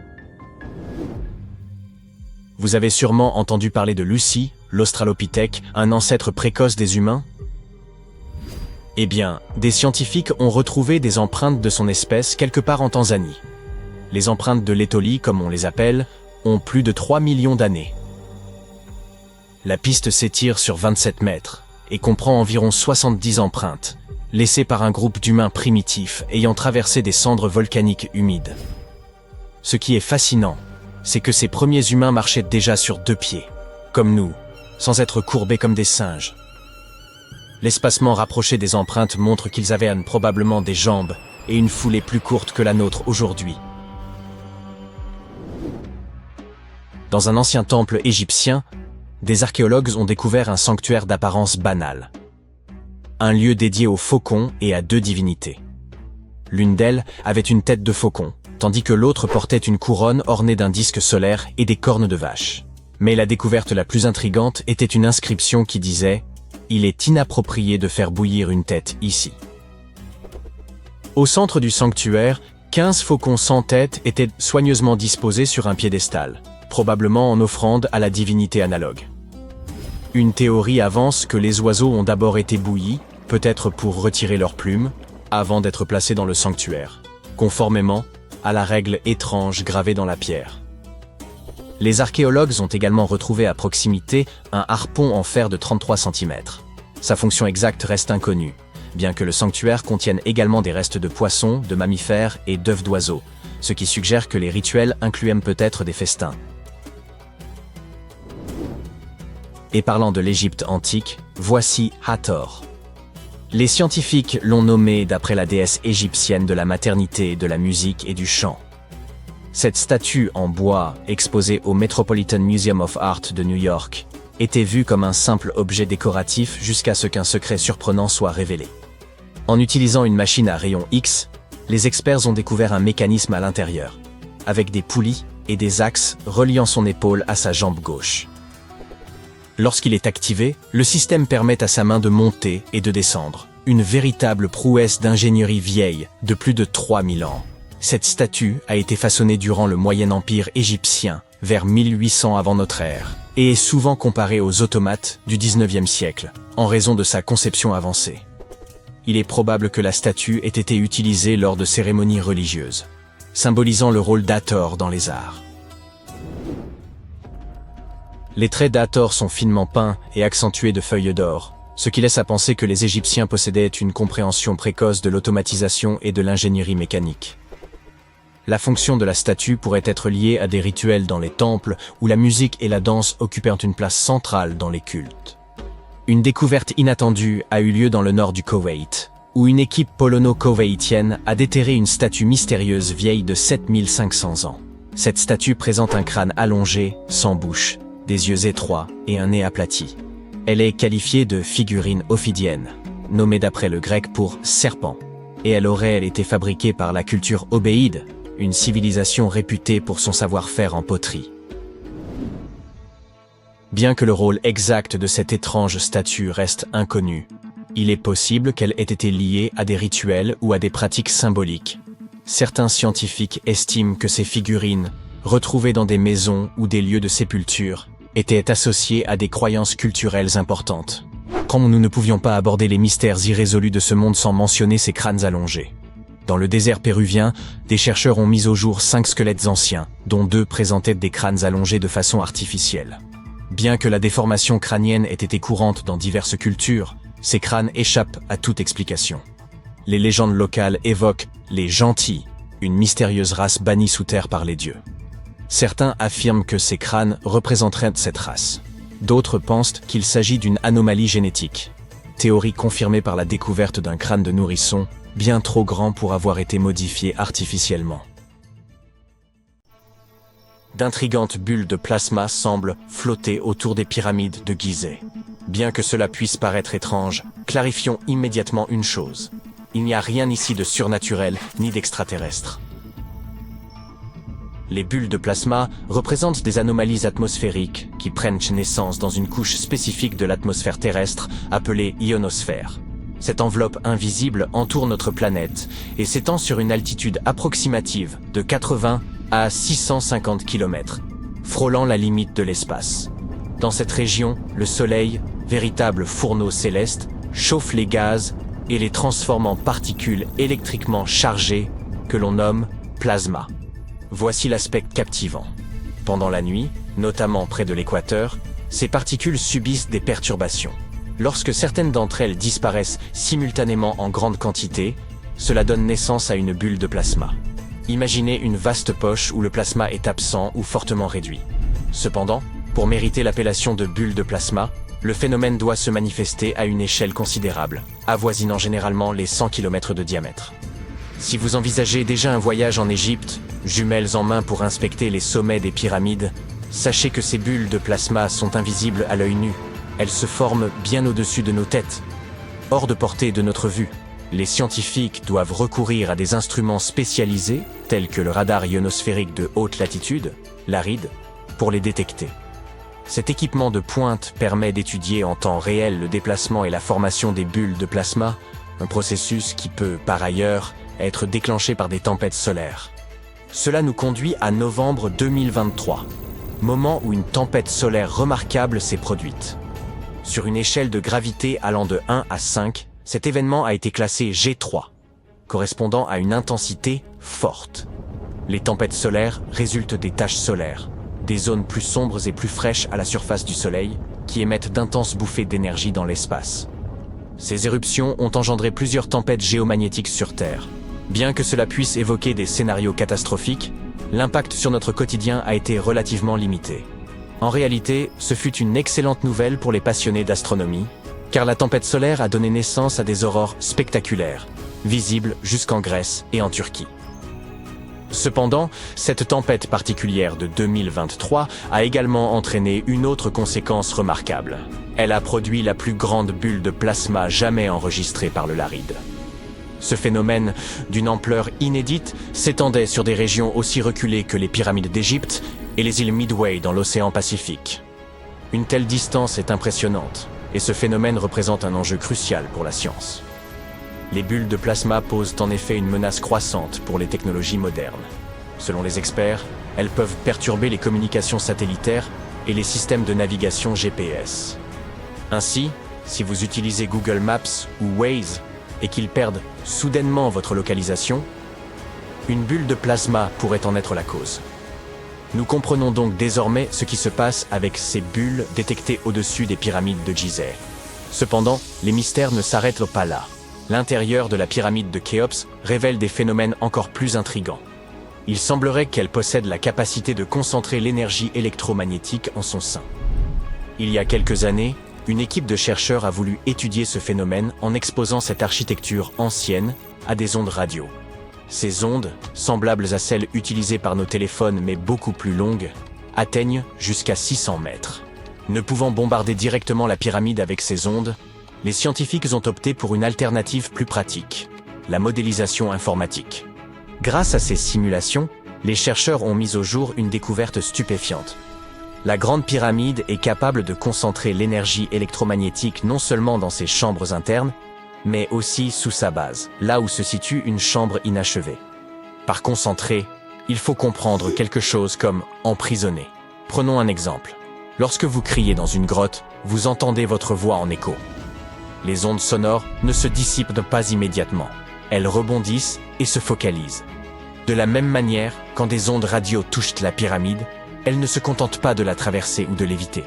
Speaker 1: Vous avez sûrement entendu parler de Lucie, l'Australopithèque, un ancêtre précoce des humains? Eh bien, des scientifiques ont retrouvé des empreintes de son espèce quelque part en Tanzanie. Les empreintes de l'étolie, comme on les appelle, ont plus de 3 millions d'années. La piste s'étire sur 27 mètres et comprend environ 70 empreintes, laissées par un groupe d'humains primitifs ayant traversé des cendres volcaniques humides. Ce qui est fascinant, c'est que ces premiers humains marchaient déjà sur 2 pieds, comme nous, sans être courbés comme des singes. L'espacement rapproché des empreintes montre qu'ils avaient probablement des jambes et une foulée plus courte que la nôtre aujourd'hui. Dans un ancien temple égyptien, des archéologues ont découvert un sanctuaire d'apparence banale. Un lieu dédié aux faucons et à 2 divinités. L'une d'elles avait une tête de faucon, tandis que l'autre portait une couronne ornée d'un disque solaire et des cornes de vache. Mais la découverte la plus intrigante était une inscription qui disait « Il est inapproprié de faire bouillir une tête ici ». Au centre du sanctuaire, 15 faucons sans tête étaient soigneusement disposés sur un piédestal, probablement en offrande à la divinité analogue. Une théorie avance que les oiseaux ont d'abord été bouillis, peut-être pour retirer leurs plumes, avant d'être placés dans le sanctuaire, conformément à la règle étrange gravée dans la pierre. Les archéologues ont également retrouvé à proximité un harpon en fer de 33 cm. Sa fonction exacte reste inconnue, bien que le sanctuaire contienne également des restes de poissons, de mammifères et d'œufs d'oiseaux, ce qui suggère que les rituels incluaient peut-être des festins. Et parlant de l'Égypte antique, voici Hathor. Les scientifiques l'ont nommé d'après la déesse égyptienne de la maternité, de la musique et du chant. Cette statue en bois, exposée au Metropolitan Museum of Art de New York, était vue comme un simple objet décoratif jusqu'à ce qu'un secret surprenant soit révélé. En utilisant une machine à rayons X, les experts ont découvert un mécanisme à l'intérieur, avec des poulies et des axes reliant son épaule à sa jambe gauche. Lorsqu'il est activé, le système permet à sa main de monter et de descendre. Une véritable prouesse d'ingénierie vieille de plus de 3000 ans. Cette statue a été façonnée durant le Moyen Empire égyptien, vers 1800 avant notre ère, et est souvent comparée aux automates du 19e siècle, en raison de sa conception avancée. Il est probable que la statue ait été utilisée lors de cérémonies religieuses, symbolisant le rôle d'Hathor dans les arts. Les traits d'Hathor sont finement peints et accentués de feuilles d'or, ce qui laisse à penser que les Égyptiens possédaient une compréhension précoce de l'automatisation et de l'ingénierie mécanique. La fonction de la statue pourrait être liée à des rituels dans les temples où la musique et la danse occupèrent une place centrale dans les cultes. Une découverte inattendue a eu lieu dans le nord du Koweït, où une équipe polono-koweïtienne a déterré une statue mystérieuse vieille de 7500 ans. Cette statue présente un crâne allongé, sans bouche, des yeux étroits et un nez aplati. Elle est qualifiée de figurine ophidienne, nommée d'après le grec pour serpent, et elle aurait été fabriquée par la culture obéide, une civilisation réputée pour son savoir-faire en poterie. Bien que le rôle exact de cette étrange statue reste inconnu, il est possible qu'elle ait été liée à des rituels ou à des pratiques symboliques. Certains scientifiques estiment que ces figurines, retrouvées dans des maisons ou des lieux de sépulture, étaient associées à des croyances culturelles importantes. Comme nous ne pouvions pas aborder les mystères irrésolus de ce monde sans mentionner ces crânes allongés. Dans le désert péruvien, des chercheurs ont mis au jour 5 squelettes anciens, dont 2 présentaient des crânes allongés de façon artificielle. Bien que la déformation crânienne ait été courante dans diverses cultures, ces crânes échappent à toute explication. Les légendes locales évoquent les gentils, une mystérieuse race bannie sous terre par les dieux. Certains affirment que ces crânes représenteraient cette race. D'autres pensent qu'il s'agit d'une anomalie génétique. Théorie confirmée par la découverte d'un crâne de nourrisson, bien trop grand pour avoir été modifié artificiellement. D'intrigantes bulles de plasma semblent flotter autour des pyramides de Gizeh. Bien que cela puisse paraître étrange, clarifions immédiatement une chose. Il n'y a rien ici de surnaturel ni d'extraterrestre. Les bulles de plasma représentent des anomalies atmosphériques qui prennent naissance dans une couche spécifique de l'atmosphère terrestre appelée ionosphère. Cette enveloppe invisible entoure notre planète et s'étend sur une altitude approximative de 80 à 650 km, frôlant la limite de l'espace. Dans cette région, le Soleil, véritable fourneau céleste, chauffe les gaz et les transforme en particules électriquement chargées que l'on nomme plasma. Voici l'aspect captivant. Pendant la nuit, notamment près de l'équateur, ces particules subissent des perturbations. Lorsque certaines d'entre elles disparaissent simultanément en grande quantité, cela donne naissance à une bulle de plasma. Imaginez une vaste poche où le plasma est absent ou fortement réduit. Cependant, pour mériter l'appellation de bulle de plasma, le phénomène doit se manifester à une échelle considérable, avoisinant généralement les 100 km de diamètre. Si vous envisagez déjà un voyage en Égypte, jumelles en main pour inspecter les sommets des pyramides, sachez que ces bulles de plasma sont invisibles à l'œil nu. Elles se forment bien au-dessus de nos têtes, hors de portée de notre vue. Les scientifiques doivent recourir à des instruments spécialisés, tels que le radar ionosphérique de haute latitude, l'ARID, pour les détecter. Cet équipement de pointe permet d'étudier en temps réel le déplacement et la formation des bulles de plasma, un processus qui peut, par ailleurs, être déclenché par des tempêtes solaires. Cela nous conduit à novembre 2023, moment où une tempête solaire remarquable s'est produite. Sur une échelle de gravité allant de 1 à 5, cet événement a été classé G3, correspondant à une intensité forte. Les tempêtes solaires résultent des taches solaires, des zones plus sombres et plus fraîches à la surface du Soleil, qui émettent d'intenses bouffées d'énergie dans l'espace. Ces éruptions ont engendré plusieurs tempêtes géomagnétiques sur Terre. Bien que cela puisse évoquer des scénarios catastrophiques, l'impact sur notre quotidien a été relativement limité. En réalité, ce fut une excellente nouvelle pour les passionnés d'astronomie, car la tempête solaire a donné naissance à des aurores spectaculaires, visibles jusqu'en Grèce et en Turquie. Cependant, cette tempête particulière de 2023 a également entraîné une autre conséquence remarquable. Elle a produit la plus grande bulle de plasma jamais enregistrée par le LARID. Ce phénomène, d'une ampleur inédite, s'étendait sur des régions aussi reculées que les pyramides d'Égypte et les îles Midway dans l'océan Pacifique. Une telle distance est impressionnante, et ce phénomène représente un enjeu crucial pour la science. Les bulles de plasma posent en effet une menace croissante pour les technologies modernes. Selon les experts, elles peuvent perturber les communications satellitaires et les systèmes de navigation GPS. Ainsi, si vous utilisez Google Maps ou Waze et qu'ils perdent soudainement votre localisation, une bulle de plasma pourrait en être la cause. Nous comprenons donc désormais ce qui se passe avec ces bulles détectées au-dessus des pyramides de Gizeh. Cependant, les mystères ne s'arrêtent pas là. L'intérieur de la pyramide de Khéops révèle des phénomènes encore plus intrigants. Il semblerait qu'elle possède la capacité de concentrer l'énergie électromagnétique en son sein. Il y a quelques années, une équipe de chercheurs a voulu étudier ce phénomène en exposant cette architecture ancienne à des ondes radio. Ces ondes, semblables à celles utilisées par nos téléphones mais beaucoup plus longues, atteignent jusqu'à 600 mètres. Ne pouvant bombarder directement la pyramide avec ces ondes, les scientifiques ont opté pour une alternative plus pratique, la modélisation informatique. Grâce à ces simulations, les chercheurs ont mis au jour une découverte stupéfiante. La Grande Pyramide est capable de concentrer l'énergie électromagnétique non seulement dans ses chambres internes, mais aussi sous sa base, là où se situe une chambre inachevée. Par concentré, il faut comprendre quelque chose comme emprisonné. Prenons un exemple. Lorsque vous criez dans une grotte, vous entendez votre voix en écho. Les ondes sonores ne se dissipent pas immédiatement. Elles rebondissent et se focalisent. De la même manière, quand des ondes radio touchent la pyramide, elles ne se contentent pas de la traverser ou de l'éviter.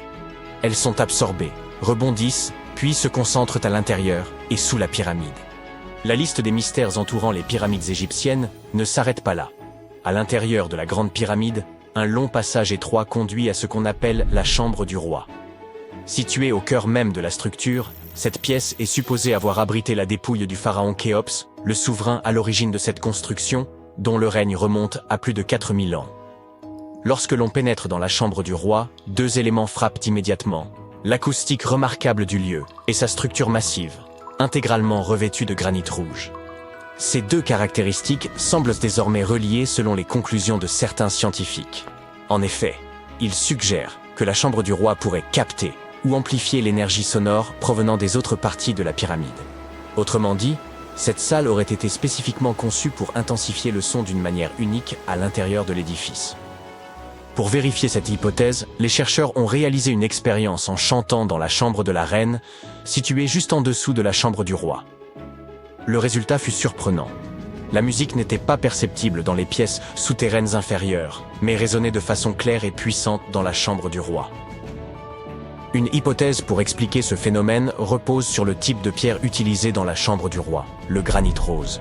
Speaker 1: Elles sont absorbées, rebondissent, puis se concentrent à l'intérieur et sous la pyramide. La liste des mystères entourant les pyramides égyptiennes ne s'arrête pas là. À l'intérieur de la Grande Pyramide, un long passage étroit conduit à ce qu'on appelle la chambre du roi. Située au cœur même de la structure, cette pièce est supposée avoir abrité la dépouille du pharaon Khéops, le souverain à l'origine de cette construction, dont le règne remonte à plus de 4000 ans. Lorsque l'on pénètre dans la chambre du roi, deux éléments frappent immédiatement. L'acoustique remarquable du lieu et sa structure massive, intégralement revêtue de granit rouge. Ces deux caractéristiques semblent désormais reliées selon les conclusions de certains scientifiques. En effet, ils suggèrent que la chambre du roi pourrait capter ou amplifier l'énergie sonore provenant des autres parties de la pyramide. Autrement dit, cette salle aurait été spécifiquement conçue pour intensifier le son d'une manière unique à l'intérieur de l'édifice. Pour vérifier cette hypothèse, les chercheurs ont réalisé une expérience en chantant dans la chambre de la reine, située juste en dessous de la chambre du roi. Le résultat fut surprenant. La musique n'était pas perceptible dans les pièces souterraines inférieures, mais résonnait de façon claire et puissante dans la chambre du roi. Une hypothèse pour expliquer ce phénomène repose sur le type de pierre utilisé dans la chambre du roi, le granit rose.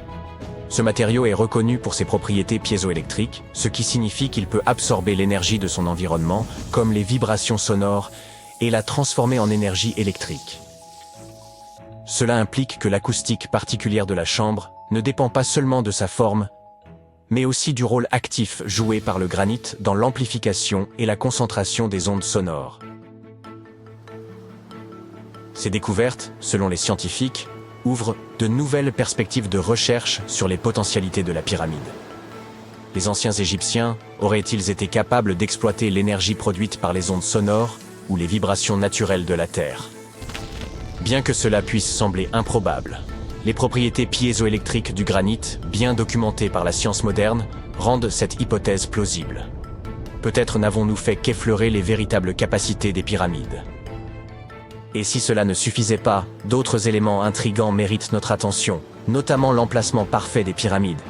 Speaker 1: Ce matériau est reconnu pour ses propriétés piézoélectriques, ce qui signifie qu'il peut absorber l'énergie de son environnement, comme les vibrations sonores, et la transformer en énergie électrique. Cela implique que l'acoustique particulière de la chambre ne dépend pas seulement de sa forme, mais aussi du rôle actif joué par le granit dans l'amplification et la concentration des ondes sonores. Ces découvertes, selon les scientifiques, ouvrent de nouvelles perspectives de recherche sur les potentialités de la pyramide. Les anciens Égyptiens auraient-ils été capables d'exploiter l'énergie produite par les ondes sonores ou les vibrations naturelles de la Terre? Bien que cela puisse sembler improbable, les propriétés piézoélectriques du granit, bien documentées par la science moderne, rendent cette hypothèse plausible. Peut-être n'avons-nous fait qu'effleurer les véritables capacités des pyramides. Et si cela ne suffisait pas, d'autres éléments intrigants méritent notre attention, notamment l'emplacement parfait des pyramides.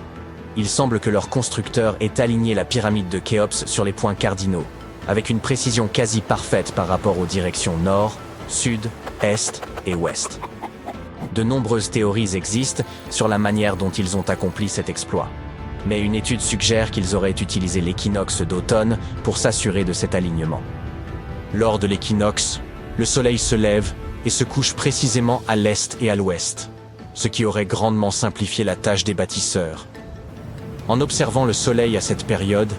Speaker 1: Il semble que leur constructeur ait aligné la pyramide de Khéops sur les points cardinaux, avec une précision quasi parfaite par rapport aux directions nord, sud, est et ouest. De nombreuses théories existent sur la manière dont ils ont accompli cet exploit. Mais une étude suggère qu'ils auraient utilisé l'équinoxe d'automne pour s'assurer de cet alignement. Lors de l'équinoxe, le soleil se lève et se couche précisément à l'est et à l'ouest, ce qui aurait grandement simplifié la tâche des bâtisseurs. En observant le soleil à cette période,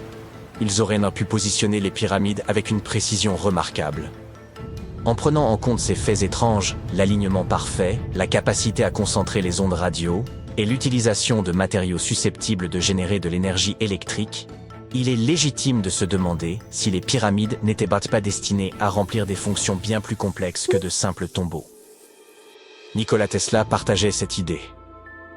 Speaker 1: ils auraient pu positionner les pyramides avec une précision remarquable. En prenant en compte ces faits étranges, l'alignement parfait, la capacité à concentrer les ondes radio et l'utilisation de matériaux susceptibles de générer de l'énergie électrique, il est légitime de se demander si les pyramides n'étaient pas destinées à remplir des fonctions bien plus complexes que de simples tombeaux. Nikola Tesla partageait cette idée.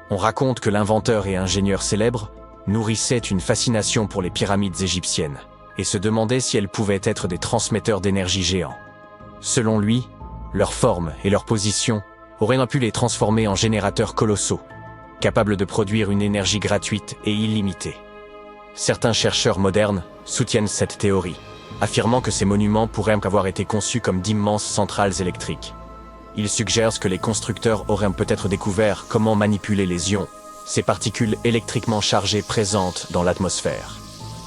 Speaker 1: On raconte que l'inventeur et ingénieur célèbre nourrissait une fascination pour les pyramides égyptiennes et se demandait si elles pouvaient être des transmetteurs d'énergie géants. Selon lui, leur forme et leur position auraient pu les transformer en générateurs colossaux, capables de produire une énergie gratuite et illimitée. Certains chercheurs modernes soutiennent cette théorie, affirmant que ces monuments pourraient avoir été conçus comme d'immenses centrales électriques. Ils suggèrent que les constructeurs auraient peut-être découvert comment manipuler les ions, ces particules électriquement chargées présentes dans l'atmosphère,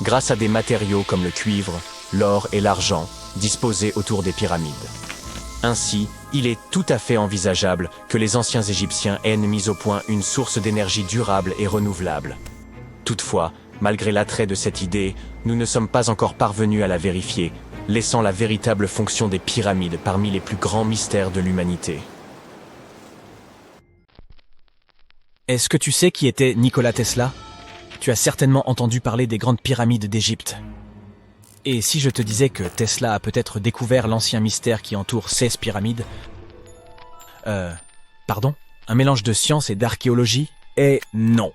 Speaker 1: grâce à des matériaux comme le cuivre, l'or et l'argent disposés autour des pyramides. Ainsi, il est tout à fait envisageable que les anciens Égyptiens aient mis au point une source d'énergie durable et renouvelable. Toutefois, malgré l'attrait de cette idée, nous ne sommes pas encore parvenus à la vérifier, laissant la véritable fonction des pyramides parmi les plus grands mystères de l'humanité.
Speaker 2: Est-ce que tu sais qui était Nikola Tesla? Tu as certainement entendu parler des grandes pyramides d'Égypte. Et si je te disais que Tesla a peut-être découvert l'ancien mystère qui entoure 16 pyramides? Pardon? Un mélange de science et d'archéologie? Et non.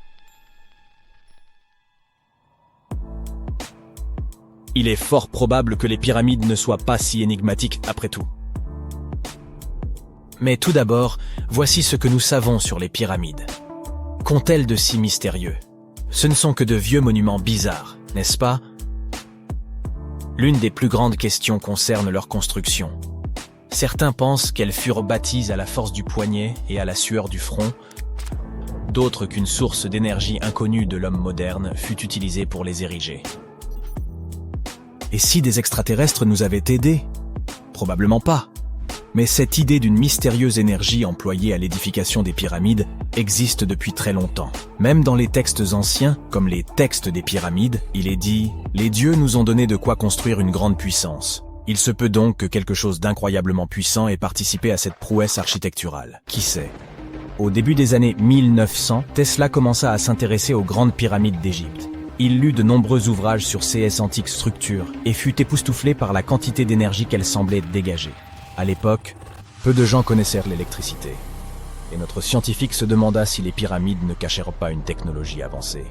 Speaker 2: Il est fort probable que les pyramides ne soient pas si énigmatiques après tout. Mais tout d'abord, voici ce que nous savons sur les pyramides. Qu'ont-elles de si mystérieux? Ce ne sont que de vieux monuments bizarres, n'est-ce pas? L'une des plus grandes questions concerne leur construction. Certains pensent qu'elles furent bâties à la force du poignet et à la sueur du front, d'autres qu'une source d'énergie inconnue de l'homme moderne fut utilisée pour les ériger. Et si des extraterrestres nous avaient aidés? Probablement pas. Mais cette idée d'une mystérieuse énergie employée à l'édification des pyramides existe depuis très longtemps. Même dans les textes anciens, comme les textes des pyramides, il est dit « Les dieux nous ont donné de quoi construire une grande puissance. Il se peut donc que quelque chose d'incroyablement puissant ait participé à cette prouesse architecturale. Qui sait ?» Au début des années 1900, Tesla commença à s'intéresser aux grandes pyramides d'Égypte. Il lut de nombreux ouvrages sur ces antiques structures et fut époustouflé par la quantité d'énergie qu'elles semblaient dégager. À l'époque, peu de gens connaissaient l'électricité. Et notre scientifique se demanda si les pyramides ne cachèrent pas une technologie avancée.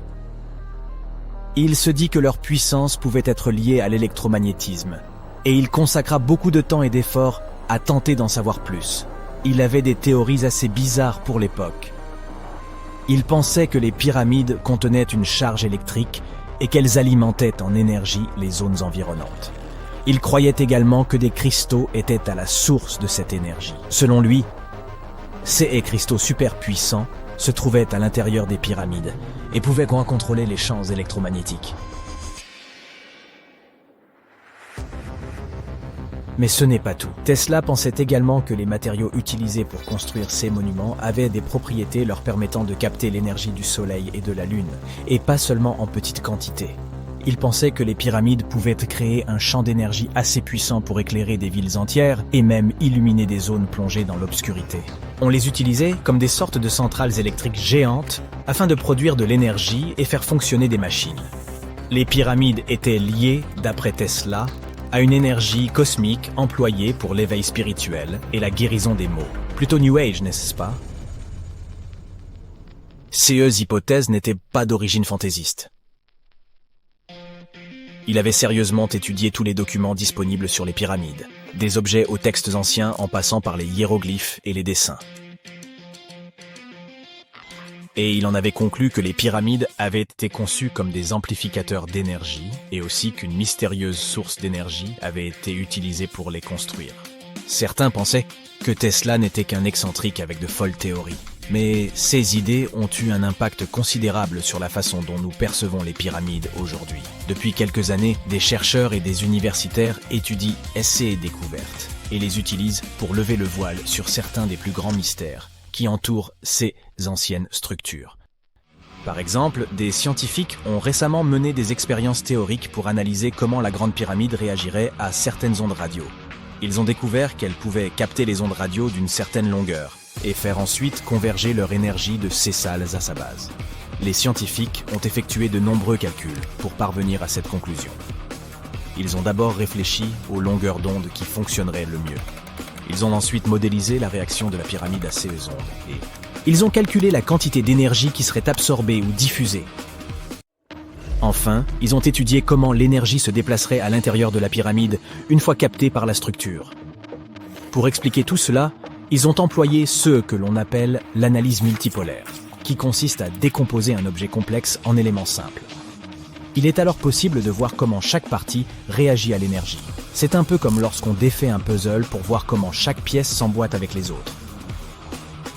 Speaker 2: Il se dit que leur puissance pouvait être liée à l'électromagnétisme, et il consacra beaucoup de temps et d'efforts à tenter d'en savoir plus. Il avait des théories assez bizarres pour l'époque. Il pensait que les pyramides contenaient une charge électrique et qu'elles alimentaient en énergie les zones environnantes. Il croyait également que des cristaux étaient à la source de cette énergie. Selon lui, ces cristaux super puissants se trouvaient à l'intérieur des pyramides et pouvaient contrôler les champs électromagnétiques. Mais ce n'est pas tout. Tesla pensait également que les matériaux utilisés pour construire ces monuments avaient des propriétés leur permettant de capter l'énergie du soleil et de la lune, et pas seulement en petite quantité. Il pensait que les pyramides pouvaient créer un champ d'énergie assez puissant pour éclairer des villes entières et même illuminer des zones plongées dans l'obscurité. On les utilisait comme des sortes de centrales électriques géantes afin de produire de l'énergie et faire fonctionner des machines. Les pyramides étaient liées, d'après Tesla, à une énergie cosmique employée pour l'éveil spirituel et la guérison des maux. Plutôt New Age, n'est-ce pas? Ces hypothèses n'étaient pas d'origine fantaisiste. Il avait sérieusement étudié tous les documents disponibles sur les pyramides, des objets aux textes anciens en passant par les hiéroglyphes et les dessins. Et il en avait conclu que les pyramides avaient été conçues comme des amplificateurs d'énergie et aussi qu'une mystérieuse source d'énergie avait été utilisée pour les construire. Certains pensaient que Tesla n'était qu'un excentrique avec de folles théories. Mais ces idées ont eu un impact considérable sur la façon dont nous percevons les pyramides aujourd'hui. Depuis quelques années, des chercheurs et des universitaires étudient ces découvertes et les utilisent pour lever le voile sur certains des plus grands mystères qui entourent ces anciennes structures. Par exemple, des scientifiques ont récemment mené des expériences théoriques pour analyser comment la Grande Pyramide réagirait à certaines ondes radio. Ils ont découvert qu'elle pouvait capter les ondes radio d'une certaine longueur et faire ensuite converger leur énergie de ces salles à sa base. Les scientifiques ont effectué de nombreux calculs pour parvenir à cette conclusion. Ils ont d'abord réfléchi aux longueurs d'onde qui fonctionneraient le mieux. Ils ont ensuite modélisé la réaction de la pyramide à ces ondes et ils ont calculé la quantité d'énergie qui serait absorbée ou diffusée. Enfin, ils ont étudié comment l'énergie se déplacerait à l'intérieur de la pyramide une fois captée par la structure. Pour expliquer tout cela, ils ont employé ce que l'on appelle l'analyse multipolaire, qui consiste à décomposer un objet complexe en éléments simples. Il est alors possible de voir comment chaque partie réagit à l'énergie. C'est un peu comme lorsqu'on défait un puzzle pour voir comment chaque pièce s'emboîte avec les autres.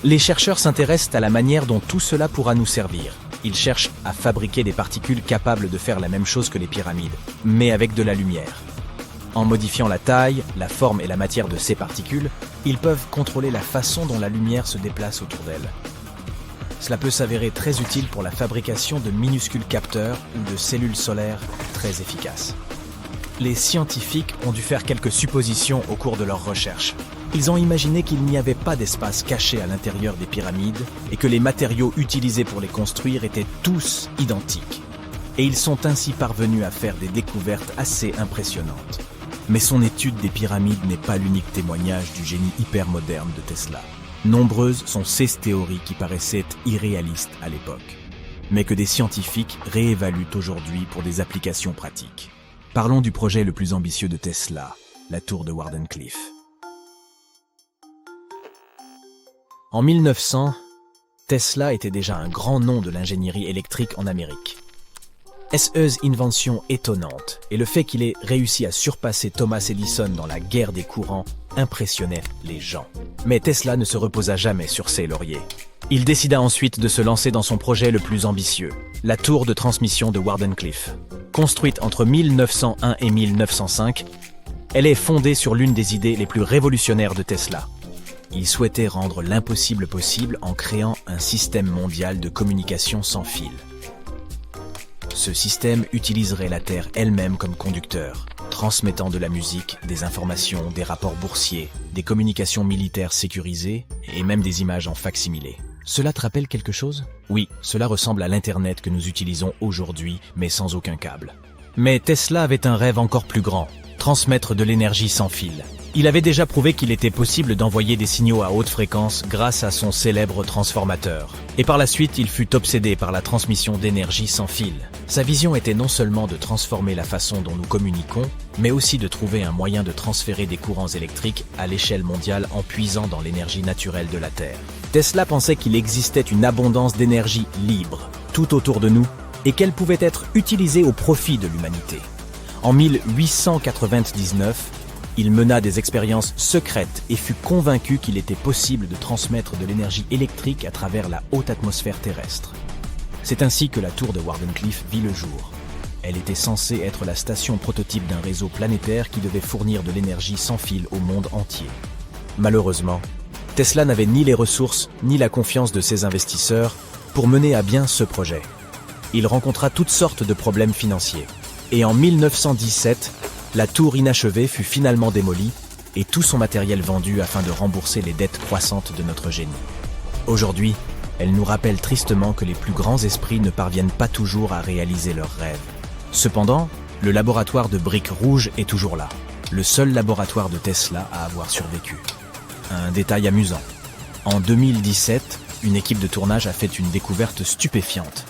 Speaker 2: Les chercheurs s'intéressent à la manière dont tout cela pourra nous servir. Ils cherchent à fabriquer des particules capables de faire la même chose que les pyramides, mais avec de la lumière. En modifiant la taille, la forme et la matière de ces particules, ils peuvent contrôler la façon dont la lumière se déplace autour d'elles. Cela peut s'avérer très utile pour la fabrication de minuscules capteurs ou de cellules solaires très efficaces. Les scientifiques ont dû faire quelques suppositions au cours de leurs recherches. Ils ont imaginé qu'il n'y avait pas d'espace caché à l'intérieur des pyramides et que les matériaux utilisés pour les construire étaient tous identiques. Et ils sont ainsi parvenus à faire des découvertes assez impressionnantes. Mais son étude des pyramides n'est pas l'unique témoignage du génie hypermoderne de Tesla. Nombreuses sont ces théories qui paraissaient irréalistes à l'époque, mais que des scientifiques réévaluent aujourd'hui pour des applications pratiques. Parlons du projet le plus ambitieux de Tesla, la tour de Wardenclyffe. En 1900, Tesla était déjà un grand nom de l'ingénierie électrique en Amérique. Cette invention étonnante et le fait qu'il ait réussi à surpasser Thomas Edison dans la guerre des courants impressionnait les gens. Mais Tesla ne se reposa jamais sur ses lauriers. Il décida ensuite de se lancer dans son projet le plus ambitieux, la tour de transmission de Wardenclyffe. Construite entre 1901 et 1905, elle est fondée sur l'une des idées les plus révolutionnaires de Tesla. Il souhaitait rendre l'impossible possible en créant un système mondial de communication sans fil. Ce système utiliserait la Terre elle-même comme conducteur, transmettant de la musique, des informations, des rapports boursiers, des communications militaires sécurisées et même des images en fac-similé. Cela te rappelle quelque chose? Oui, cela ressemble à l'Internet que nous utilisons aujourd'hui, mais sans aucun câble. Mais Tesla avait un rêve encore plus grand, transmettre de l'énergie sans fil. Il avait déjà prouvé qu'il était possible d'envoyer des signaux à haute fréquence grâce à son célèbre transformateur. Et par la suite, il fut obsédé par la transmission d'énergie sans fil. Sa vision était non seulement de transformer la façon dont nous communiquons, mais aussi de trouver un moyen de transférer des courants électriques à l'échelle mondiale en puisant dans l'énergie naturelle de la Terre. Tesla pensait qu'il existait une abondance d'énergie libre, tout autour de nous, et qu'elle pouvait être utilisée au profit de l'humanité. En 1899, il mena des expériences secrètes et fut convaincu qu'il était possible de transmettre de l'énergie électrique à travers la haute atmosphère terrestre. C'est ainsi que la tour de Wardenclyffe vit le jour. Elle était censée être la station prototype d'un réseau planétaire qui devait fournir de l'énergie sans fil au monde entier. Malheureusement, Tesla n'avait ni les ressources ni la confiance de ses investisseurs pour mener à bien ce projet. Il rencontra toutes sortes de problèmes financiers. Et en 1917, la tour inachevée fut finalement démolie et tout son matériel vendu afin de rembourser les dettes croissantes de notre génie. Aujourd'hui, elle nous rappelle tristement que les plus grands esprits ne parviennent pas toujours à réaliser leurs rêves. Cependant, le laboratoire de briques rouges est toujours là, le seul laboratoire de Tesla à avoir survécu. Un détail amusant. En 2017, une équipe de tournage a fait une découverte stupéfiante.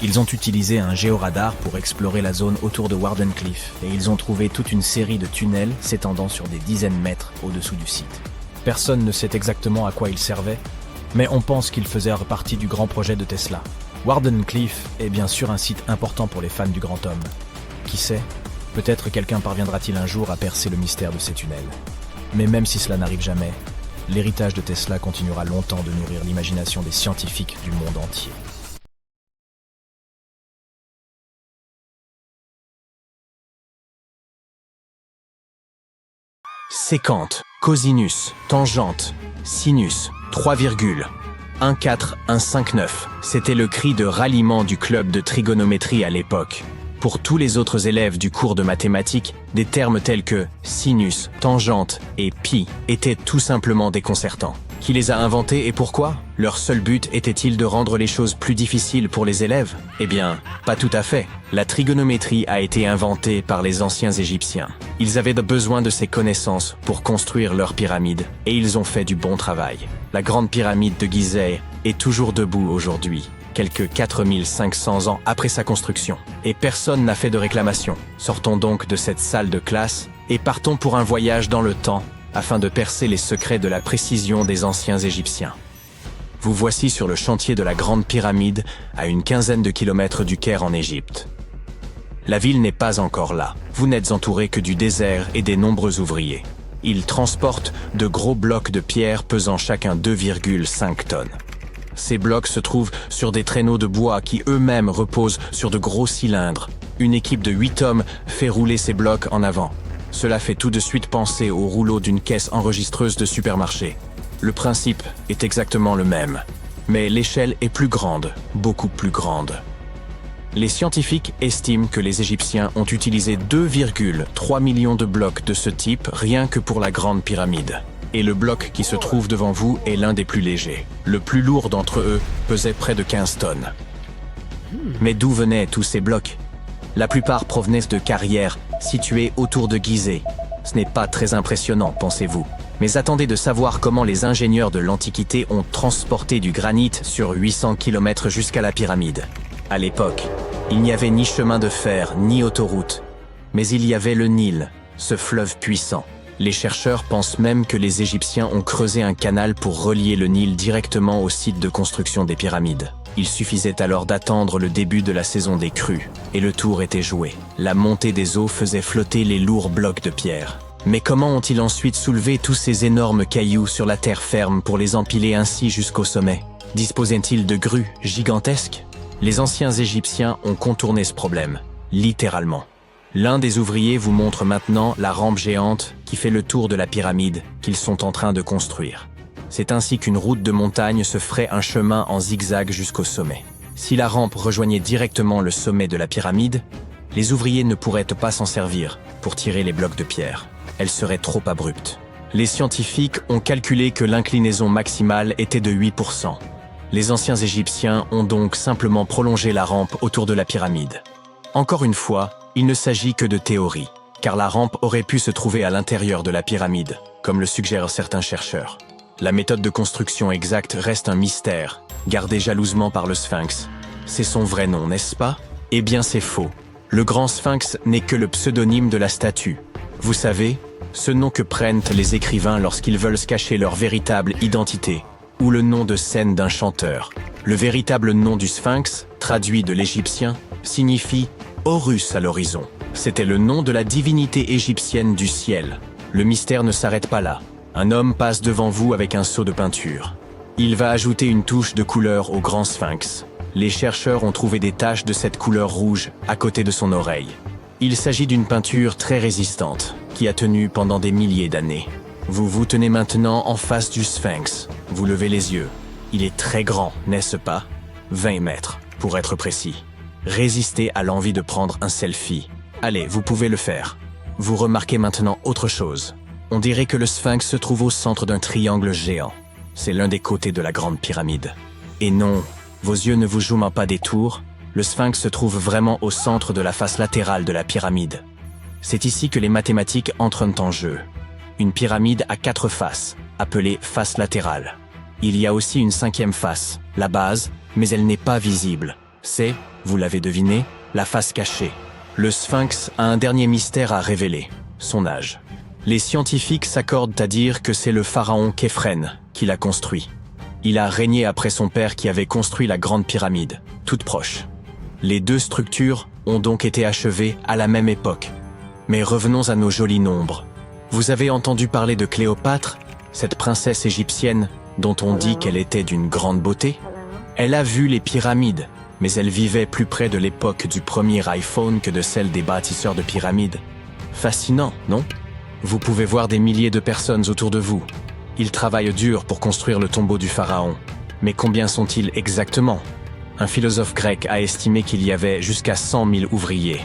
Speaker 2: Ils ont utilisé un géoradar pour explorer la zone autour de Wardenclyffe et ils ont trouvé toute une série de tunnels s'étendant sur des dizaines de mètres au-dessous du site. Personne ne sait exactement à quoi ils servaient, mais on pense qu'ils faisaient partie du grand projet de Tesla. Wardenclyffe est bien sûr un site important pour les fans du grand homme. Qui sait, peut-être quelqu'un parviendra-t-il un jour à percer le mystère de ces tunnels. Mais même si cela n'arrive jamais, l'héritage de Tesla continuera longtemps de nourrir l'imagination des scientifiques du monde entier.
Speaker 1: Séquente, cosinus, tangente, sinus, 3,14159. C'était le cri de ralliement du club de trigonométrie à l'époque. Pour tous les autres élèves du cours de mathématiques, des termes tels que sinus, tangente et pi étaient tout simplement déconcertants. Qui les a inventés et pourquoi? Leur seul but était-il de rendre les choses plus difficiles pour les élèves? Eh bien, pas tout à fait. La trigonométrie a été inventée par les anciens Égyptiens. Ils avaient besoin de ces connaissances pour construire leurs pyramides, et ils ont fait du bon travail. La grande pyramide de Gizeh est toujours debout aujourd'hui, quelques 4500 ans après sa construction. Et personne n'a fait de réclamation. Sortons donc de cette salle de classe et partons pour un voyage dans le temps, afin de percer les secrets de la précision des anciens Égyptiens. Vous voici sur le chantier de la Grande Pyramide, à une quinzaine de kilomètres du Caire en Égypte. La ville n'est pas encore là. Vous n'êtes entouré que du désert et des nombreux ouvriers. Ils transportent de gros blocs de pierre pesant chacun 2,5 tonnes. Ces blocs se trouvent sur des traîneaux de bois qui eux-mêmes reposent sur de gros cylindres. Une équipe de 8 hommes fait rouler ces blocs en avant. Cela fait tout de suite penser au rouleau d'une caisse enregistreuse de supermarché. Le principe est exactement le même, mais l'échelle est plus grande, beaucoup plus grande. Les scientifiques estiment que les Égyptiens ont utilisé 2,3 millions de blocs de ce type rien que pour la Grande Pyramide. Et le bloc qui se trouve devant vous est l'un des plus légers. Le plus lourd d'entre eux pesait près de 15 tonnes. Mais d'où venaient tous ces blocs? La plupart provenaient de carrières situées autour de Gizeh. Ce n'est pas très impressionnant, pensez-vous. Mais attendez de savoir comment les ingénieurs de l'Antiquité ont transporté du granit sur 800 km jusqu'à la pyramide. À l'époque, il n'y avait ni chemin de fer, ni autoroute. Mais il y avait le Nil, ce fleuve puissant. Les chercheurs pensent même que les Égyptiens ont creusé un canal pour relier le Nil directement au site de construction des pyramides. Il suffisait alors d'attendre le début de la saison des crues, et le tour était joué. La montée des eaux faisait flotter les lourds blocs de pierre. Mais comment ont-ils ensuite soulevé tous ces énormes cailloux sur la terre ferme pour les empiler ainsi jusqu'au sommet? Disposaient-ils de grues gigantesques? Les anciens Égyptiens ont contourné ce problème, littéralement. L'un des ouvriers vous montre maintenant la rampe géante qui fait le tour de la pyramide qu'ils sont en train de construire. C'est ainsi qu'une route de montagne se ferait un chemin en zigzag jusqu'au sommet. Si la rampe rejoignait directement le sommet de la pyramide, les ouvriers ne pourraient pas s'en servir pour tirer les blocs de pierre. Elle serait trop abrupte. Les scientifiques ont calculé que l'inclinaison maximale était de 8%. Les anciens Égyptiens ont donc simplement prolongé la rampe autour de la pyramide. Encore une fois, il ne s'agit que de théorie, car la rampe aurait pu se trouver à l'intérieur de la pyramide, comme le suggèrent certains chercheurs. La méthode de construction exacte reste un mystère, gardé jalousement par le Sphinx. C'est son vrai nom, n'est-ce pas? Eh bien c'est faux. Le grand Sphinx n'est que le pseudonyme de la statue. Vous savez, ce nom que prennent les écrivains lorsqu'ils veulent se cacher leur véritable identité, ou le nom de scène d'un chanteur. Le véritable nom du Sphinx, traduit de l'égyptien, signifie Horus à l'horizon. C'était le nom de la divinité égyptienne du ciel. Le mystère ne s'arrête pas là. Un homme passe devant vous avec un seau de peinture. Il va ajouter une touche de couleur au grand Sphinx. Les chercheurs ont trouvé des taches de cette couleur rouge à côté de son oreille. Il s'agit d'une peinture très résistante, qui a tenu pendant des milliers d'années. Vous vous tenez maintenant en face du Sphinx. Vous levez les yeux. Il est très grand, n'est-ce pas? 20 mètres, pour être précis. Résistez à l'envie de prendre un selfie. Allez, vous pouvez le faire. Vous remarquez maintenant autre chose. On dirait que le Sphinx se trouve au centre d'un triangle géant. C'est l'un des côtés de la Grande Pyramide. Et non, vos yeux ne vous jouent pas des tours. Le Sphinx se trouve vraiment au centre de la face latérale de la pyramide. C'est ici que les mathématiques entrent en jeu. Une pyramide a 4 faces, appelées faces latérales. Il y a aussi une 5e face, la base, mais elle n'est pas visible. C'est, vous l'avez deviné, la face cachée. Le Sphinx a un dernier mystère à révéler, son âge. Les scientifiques s'accordent à dire que c'est le pharaon Képhren qui l'a construit. Il a régné après son père qui avait construit la Grande Pyramide, toute proche. Les deux structures ont donc été achevées à la même époque. Mais revenons à nos jolis nombres. Vous avez entendu parler de Cléopâtre, cette princesse égyptienne dont on dit qu'elle était d'une grande beauté? Elle a vu les pyramides, mais elle vivait plus près de l'époque du premier iPhone que de celle des bâtisseurs de pyramides. Fascinant, non? Vous pouvez voir des milliers de personnes autour de vous. Ils travaillent dur pour construire le tombeau du pharaon. Mais combien sont-ils exactement? Un philosophe grec a estimé qu'il y avait jusqu'à 100 000 ouvriers.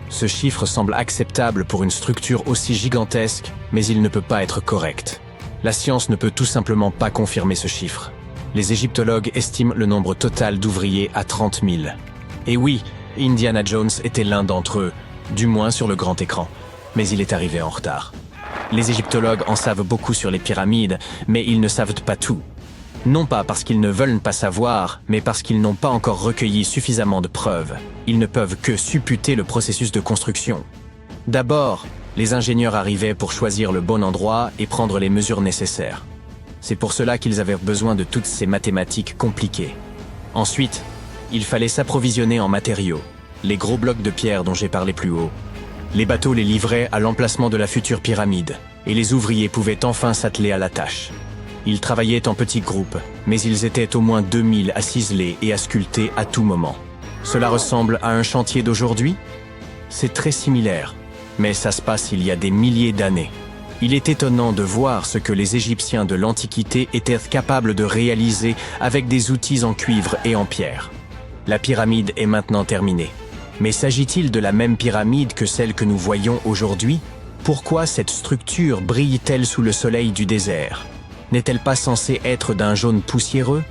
Speaker 1: Ce chiffre semble acceptable pour une structure aussi gigantesque, mais il ne peut pas être correct. La science ne peut tout simplement pas confirmer ce chiffre. Les égyptologues estiment le nombre total d'ouvriers à 30 000. Et oui, Indiana Jones était l'un d'entre eux, du moins sur le grand écran, mais il est arrivé en retard. Les égyptologues en savent beaucoup sur les pyramides, mais ils ne savent pas tout. Non pas parce qu'ils ne veulent pas savoir, mais parce qu'ils n'ont pas encore recueilli suffisamment de preuves. Ils ne peuvent que supputer le processus de construction. D'abord, les ingénieurs arrivaient pour choisir le bon endroit et prendre les mesures nécessaires. C'est pour cela qu'ils avaient besoin de toutes ces mathématiques compliquées. Ensuite, il fallait s'approvisionner en matériaux. les gros blocs de pierre dont j'ai parlé plus haut. Les bateaux les livraient à l'emplacement de la future pyramide, et les ouvriers pouvaient enfin s'atteler à la tâche. Ils travaillaient en petits groupes, mais ils étaient au moins 2000 à ciseler et à sculpter à tout moment. Cela ressemble à un chantier d'aujourd'hui? C'est très similaire, mais ça se passe il y a des milliers d'années. Il est étonnant de voir ce que les Égyptiens de l'Antiquité étaient capables de réaliser avec des outils en cuivre et en pierre. La pyramide est maintenant terminée. Mais s'agit-il de la même pyramide que celle que nous voyons aujourd'hui? Pourquoi cette structure brille-t-elle sous le soleil du désert? N'est-elle pas censée être d'un jaune poussiéreux?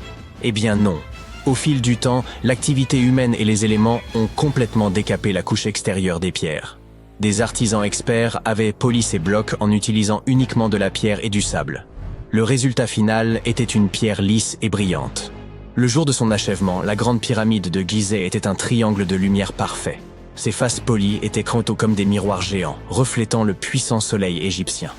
Speaker 1: Eh bien non. Au fil du temps, l'activité humaine et les éléments ont complètement décapé la couche extérieure des pierres. Des artisans experts avaient poli ces blocs en utilisant uniquement de la pierre et du sable. Le résultat final était une pierre lisse et brillante. Le jour de son achèvement, la grande pyramide de Gizeh était un triangle de lumière parfait. Ses faces polies étaient crantaux comme des miroirs géants, reflétant le puissant soleil égyptien.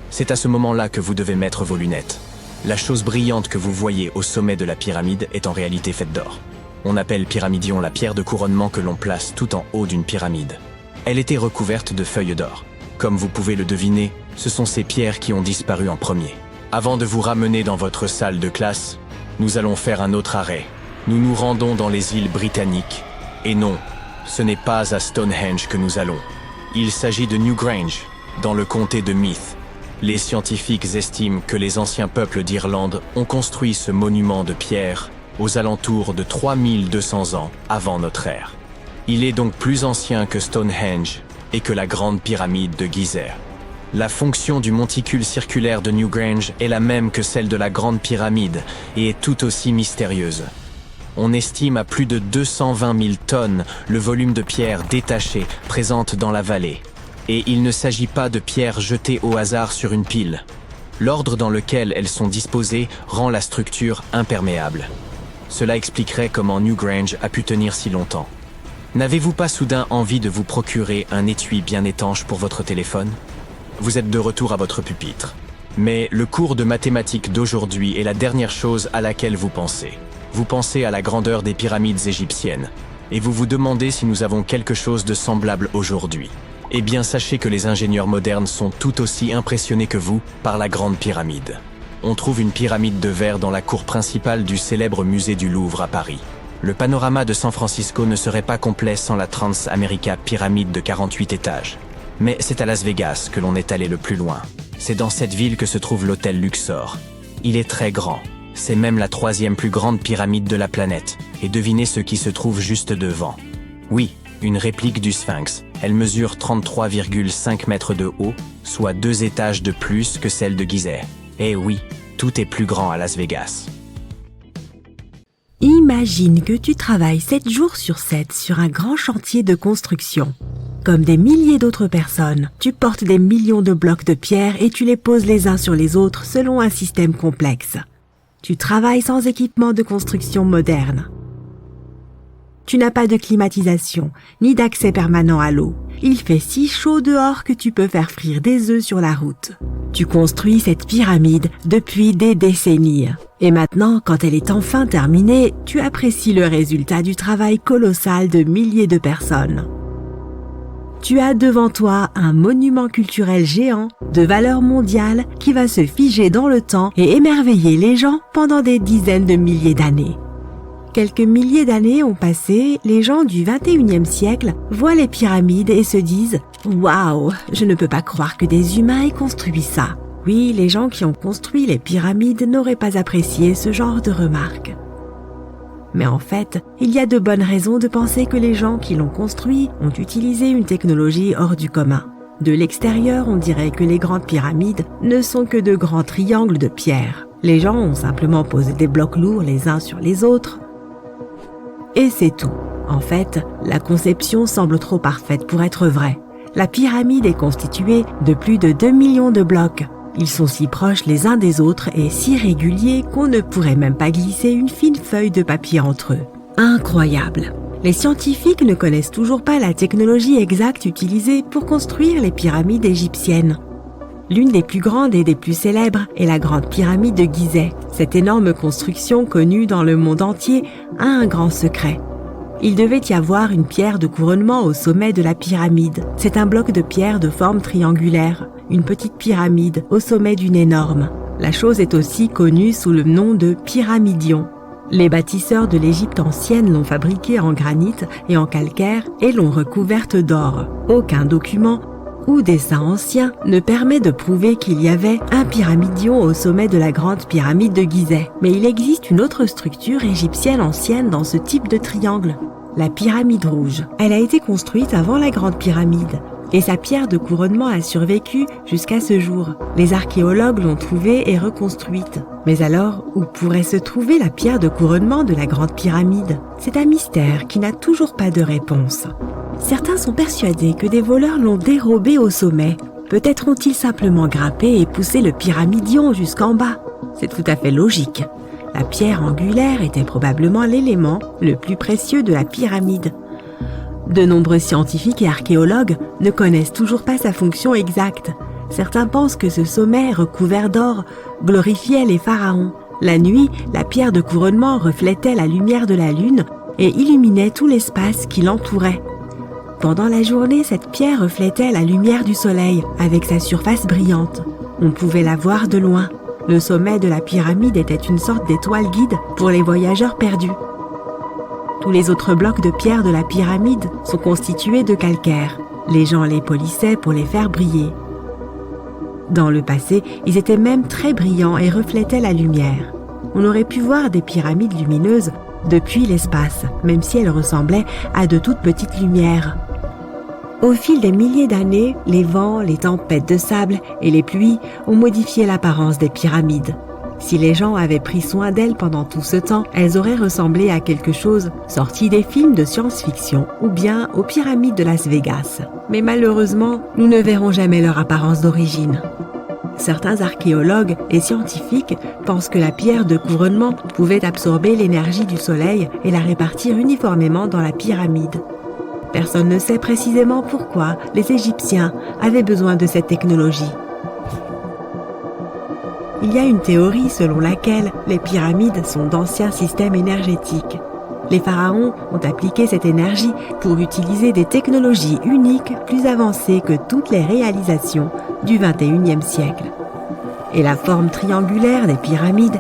Speaker 1: C'est à ce moment-là que vous devez mettre vos lunettes. La chose brillante que vous voyez au sommet de la pyramide est en réalité faite d'or. On appelle pyramidion la pierre de couronnement que l'on place tout en haut d'une pyramide. Elle était recouverte de feuilles d'or. Comme vous pouvez le deviner, ce sont ces pierres qui ont disparu en premier. Avant de vous ramener dans votre salle de classe, nous allons faire un autre arrêt. Nous nous rendons dans les îles britanniques. Et non, ce n'est pas à Stonehenge que nous allons. Il s'agit de Newgrange, dans le comté de Meath. Les scientifiques estiment que les anciens peuples d'Irlande ont construit ce monument de pierre aux alentours de 3200 ans avant notre ère. Il est donc plus ancien que Stonehenge et que la grande pyramide de Gizeh. La fonction du monticule circulaire de Newgrange est la même que celle de la grande pyramide et est tout aussi mystérieuse. On estime à plus de 220 000 tonnes le volume de pierres détachées présentes dans la vallée. Et il ne s'agit pas de pierres jetées au hasard sur une pile. L'ordre dans lequel elles sont disposées rend la structure imperméable. Cela expliquerait comment Newgrange a pu tenir si longtemps. N'avez-vous pas soudain envie de vous procurer un étui bien étanche pour votre téléphone? Vous êtes de retour à votre pupitre. Mais le cours de mathématiques d'aujourd'hui est la dernière chose à laquelle vous pensez. Vous pensez à la grandeur des pyramides égyptiennes. Et vous vous demandez si nous avons quelque chose de semblable aujourd'hui. Eh bien, sachez que les ingénieurs modernes sont tout aussi impressionnés que vous par la grande pyramide. On trouve une pyramide de verre dans la cour principale du célèbre musée du Louvre à Paris. Le panorama de San Francisco ne serait pas complet sans la Trans-America pyramide de 48 étages. Mais c'est à Las Vegas que l'on est allé le plus loin. C'est dans cette ville que se trouve l'hôtel Luxor. Il est très grand. C'est même la 3e plus grande pyramide de la planète. Et devinez ce qui se trouve juste devant. Oui, une réplique du Sphinx. Elle mesure 33,5 mètres de haut, soit 2 étages de plus que celle de Gizeh. Eh oui, tout est plus grand à Las Vegas.
Speaker 3: Imagine que tu travailles 7 jours sur 7 sur un grand chantier de construction. Comme des milliers d'autres personnes, tu portes des millions de blocs de pierre et tu les poses les uns sur les autres selon un système complexe. Tu travailles sans équipement de construction moderne. Tu n'as pas de climatisation, ni d'accès permanent à l'eau. Il fait si chaud dehors que tu peux faire frire des œufs sur la route. Tu construis cette pyramide depuis des décennies. Et maintenant, quand elle est enfin terminée, tu apprécies le résultat du travail colossal de milliers de personnes. Tu as devant toi un monument culturel géant de valeur mondiale qui va se figer dans le temps et émerveiller les gens pendant des dizaines de milliers d'années. Quelques milliers d'années ont passé, les gens du 21e siècle voient les pyramides et se disent « Waouh, je ne peux pas croire que des humains aient construit ça ». Oui, les gens qui ont construit les pyramides n'auraient pas apprécié ce genre de remarques. Mais en fait, il y a de bonnes raisons de penser que les gens qui l'ont construit ont utilisé une technologie hors du commun. De l'extérieur, on dirait que les grandes pyramides ne sont que de grands triangles de pierre. Les gens ont simplement posé des blocs lourds les uns sur les autres. Et c'est tout. En fait, la conception semble trop parfaite pour être vraie. La pyramide est constituée de plus de 2 millions de blocs. Ils sont si proches les uns des autres et si réguliers qu'on ne pourrait même pas glisser une fine feuille de papier entre eux. Incroyable! Les scientifiques ne connaissent toujours pas la technologie exacte utilisée pour construire les pyramides égyptiennes. L'une des plus grandes et des plus célèbres est la grande pyramide de Gizeh. Cette énorme construction connue dans le monde entier a un grand secret. Il devait y avoir une pierre de couronnement au sommet de la pyramide. C'est un bloc de pierre de forme triangulaire, une petite pyramide au sommet d'une énorme. La chose est aussi connue sous le nom de pyramidion. Les bâtisseurs de l'Égypte ancienne l'ont fabriquée en granit et en calcaire et l'ont recouverte d'or. Aucun document ou dessin ancien ne permet de prouver qu'il y avait un pyramidion au sommet de la grande pyramide de Gizeh. Mais il existe une autre structure égyptienne ancienne dans ce type de triangle, la pyramide rouge. Elle a été construite avant la grande pyramide et sa pierre de couronnement a survécu jusqu'à ce jour. Les archéologues l'ont trouvée et reconstruite. Mais alors, où pourrait se trouver la pierre de couronnement de la grande pyramide? C'est un mystère qui n'a toujours pas de réponse. Certains sont persuadés que des voleurs l'ont dérobée au sommet. Peut-être ont-ils simplement grimpé et poussé le pyramidion jusqu'en bas. C'est tout à fait logique. La pierre angulaire était probablement l'élément le plus précieux de la pyramide. De nombreux scientifiques et archéologues ne connaissent toujours pas sa fonction exacte. Certains pensent que ce sommet recouvert d'or glorifiait les pharaons. La nuit, la pierre de couronnement reflétait la lumière de la lune et illuminait tout l'espace qui l'entourait. Pendant la journée, cette pierre reflétait la lumière du soleil avec sa surface brillante. On pouvait la voir de loin. Le sommet de la pyramide était une sorte d'étoile guide pour les voyageurs perdus. Tous les autres blocs de pierre de la pyramide sont constitués de calcaire. Les gens les polissaient pour les faire briller. Dans le passé, ils étaient même très brillants et reflétaient la lumière. On aurait pu voir des pyramides lumineuses depuis l'espace, même si elles ressemblaient à de toutes petites lumières. Au fil des milliers d'années, les vents, les tempêtes de sable et les pluies ont modifié l'apparence des pyramides. Si les gens avaient pris soin d'elles pendant tout ce temps, elles auraient ressemblé à quelque chose sorti des films de science-fiction ou bien aux pyramides de Las Vegas. Mais malheureusement, nous ne verrons jamais leur apparence d'origine. Certains archéologues et scientifiques pensent que la pierre de couronnement pouvait absorber l'énergie du soleil et la répartir uniformément dans la pyramide. Personne ne sait précisément pourquoi les Égyptiens avaient besoin de cette technologie. Il y a une théorie selon laquelle les pyramides sont d'anciens systèmes énergétiques. Les pharaons ont appliqué cette énergie pour utiliser des technologies uniques plus avancées que toutes les réalisations du XXIe siècle. Et la forme triangulaire des pyramides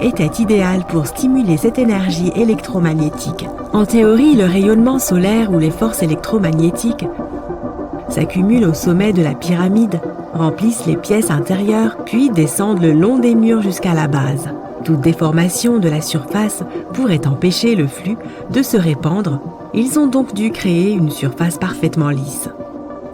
Speaker 3: était idéale pour stimuler cette énergie électromagnétique. En théorie, le rayonnement solaire ou les forces électromagnétiques s'accumulent au sommet de la pyramide, remplissent les pièces intérieures, puis descendent le long des murs jusqu'à la base. Toute déformation de la surface pourrait empêcher le flux de se répandre. Ils ont donc dû créer une surface parfaitement lisse.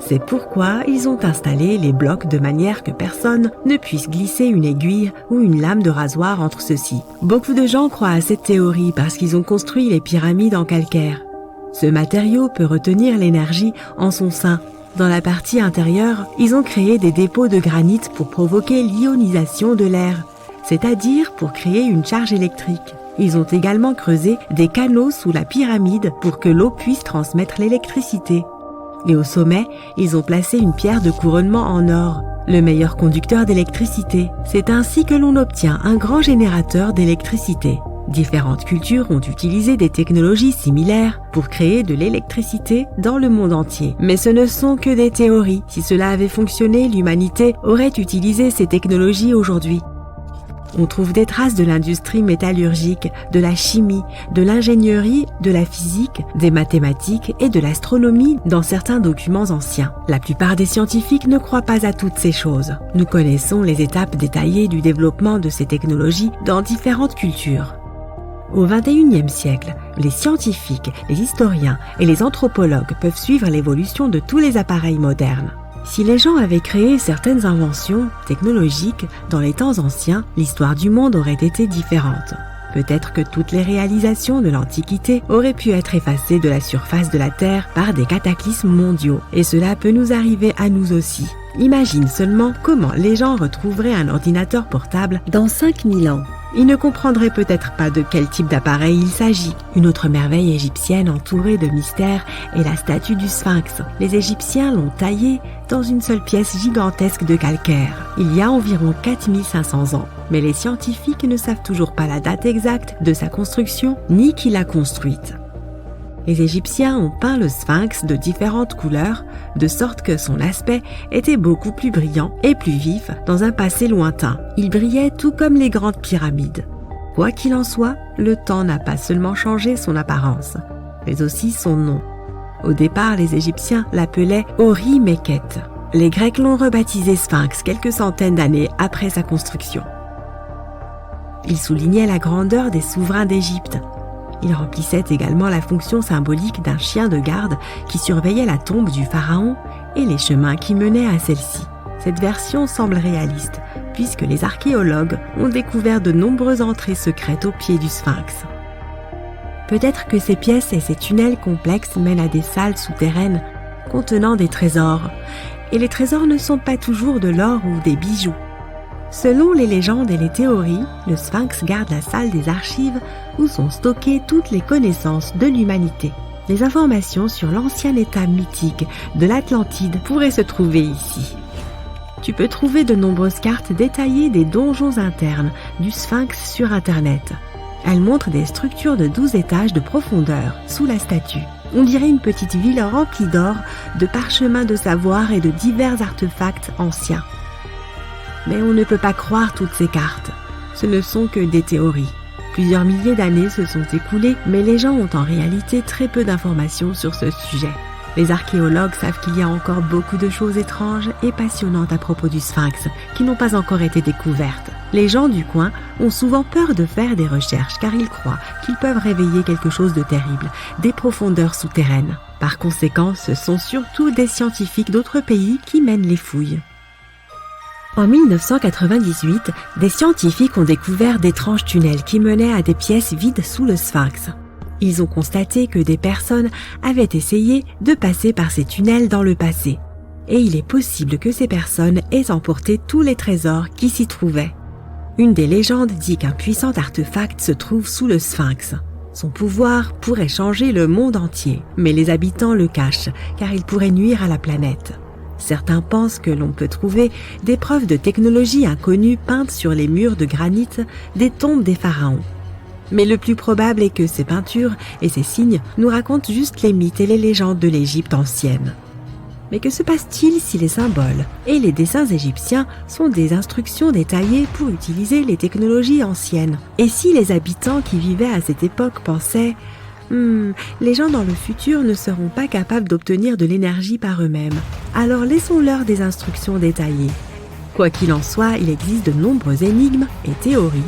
Speaker 3: C'est pourquoi ils ont installé les blocs de manière que personne ne puisse glisser une aiguille ou une lame de rasoir entre ceux-ci. Beaucoup de gens croient à cette théorie parce qu'ils ont construit les pyramides en calcaire. Ce matériau peut retenir l'énergie en son sein. Dans la partie intérieure, ils ont créé des dépôts de granit pour provoquer l'ionisation de l'air, c'est-à-dire pour créer une charge électrique. Ils ont également creusé des canaux sous la pyramide pour que l'eau puisse transmettre l'électricité. Et au sommet, ils ont placé une pierre de couronnement en or, le meilleur conducteur d'électricité. C'est ainsi que l'on obtient un grand générateur d'électricité. Différentes cultures ont utilisé des technologies similaires pour créer de l'électricité dans le monde entier. Mais ce ne sont que des théories. Si cela avait fonctionné, l'humanité aurait utilisé ces technologies aujourd'hui. On trouve des traces de l'industrie métallurgique, de la chimie, de l'ingénierie, de la physique, des mathématiques et de l'astronomie dans certains documents anciens. La plupart des scientifiques ne croient pas à toutes ces choses. Nous connaissons les étapes détaillées du développement de ces technologies dans différentes cultures. Au XXIe siècle, les scientifiques, les historiens et les anthropologues peuvent suivre l'évolution de tous les appareils modernes. Si les gens avaient créé certaines inventions technologiques dans les temps anciens, l'histoire du monde aurait été différente. Peut-être que toutes les réalisations de l'Antiquité auraient pu être effacées de la surface de la Terre par des cataclysmes mondiaux. Et cela peut nous arriver à nous aussi. Imagine seulement comment les gens retrouveraient un ordinateur portable dans 5000 ans. Ils ne comprendraient peut-être pas de quel type d'appareil il s'agit. Une autre merveille égyptienne entourée de mystères est la statue du Sphinx. Les Égyptiens l'ont taillée dans une seule pièce gigantesque de calcaire, il y a environ 4500 ans. Mais les scientifiques ne savent toujours pas la date exacte de sa construction ni qui l'a construite. Les Égyptiens ont peint le sphinx de différentes couleurs, de sorte que son aspect était beaucoup plus brillant et plus vif dans un passé lointain. Il brillait tout comme les grandes pyramides. Quoi qu'il en soit, le temps n'a pas seulement changé son apparence, mais aussi son nom. Au départ, les Égyptiens l'appelaient Ori Mekhet. Les Grecs l'ont rebaptisé Sphinx quelques centaines d'années après sa construction. Il soulignait la grandeur des souverains d'Égypte. Il remplissait également la fonction symbolique d'un chien de garde qui surveillait la tombe du pharaon et les chemins qui menaient à celle-ci. Cette version semble réaliste, puisque les archéologues ont découvert de nombreuses entrées secrètes au pied du sphinx. Peut-être que ces pièces et ces tunnels complexes mènent à des salles souterraines contenant des trésors, et les trésors ne sont pas toujours de l'or ou des bijoux. Selon les légendes et les théories, le sphinx garde la salle des archives où sont stockées toutes les connaissances de l'humanité. Les informations sur l'ancien état mythique de l'Atlantide pourraient se trouver ici. Tu peux trouver de nombreuses cartes détaillées des donjons internes du sphinx sur Internet. Elles montrent des structures de 12 étages de profondeur sous la statue. On dirait une petite ville remplie d'or, de parchemins de savoir et de divers artefacts anciens. Mais on ne peut pas croire toutes ces cartes. Ce ne sont que des théories. Plusieurs milliers d'années se sont écoulées, mais les gens ont en réalité très peu d'informations sur ce sujet. Les archéologues savent qu'il y a encore beaucoup de choses étranges et passionnantes à propos du sphinx qui n'ont pas encore été découvertes. Les gens du coin ont souvent peur de faire des recherches car ils croient qu'ils peuvent réveiller quelque chose de terrible, des profondeurs souterraines. Par conséquent, ce sont surtout des scientifiques d'autres pays qui mènent les fouilles. En 1998, des scientifiques ont découvert d'étranges tunnels qui menaient à des pièces vides sous le sphinx. Ils ont constaté que des personnes avaient essayé de passer par ces tunnels dans le passé. Et il est possible que ces personnes aient emporté tous les trésors qui s'y trouvaient. Une des légendes dit qu'un puissant artefact se trouve sous le sphinx. Son pouvoir pourrait changer le monde entier, mais les habitants le cachent car il pourrait nuire à la planète. Certains pensent que l'on peut trouver des preuves de technologie inconnue peintes sur les murs de granit des tombes des pharaons. Mais le plus probable est que ces peintures et ces signes nous racontent juste les mythes et les légendes de l'Égypte ancienne. Mais que se passe-t-il si les symboles et les dessins égyptiens sont des instructions détaillées pour utiliser les technologies anciennes? Et si les habitants qui vivaient à cette époque pensaient les gens dans le futur ne seront pas capables d'obtenir de l'énergie par eux-mêmes. Alors laissons-leur des instructions détaillées. Quoi qu'il en soit, il existe de nombreuses énigmes et théories.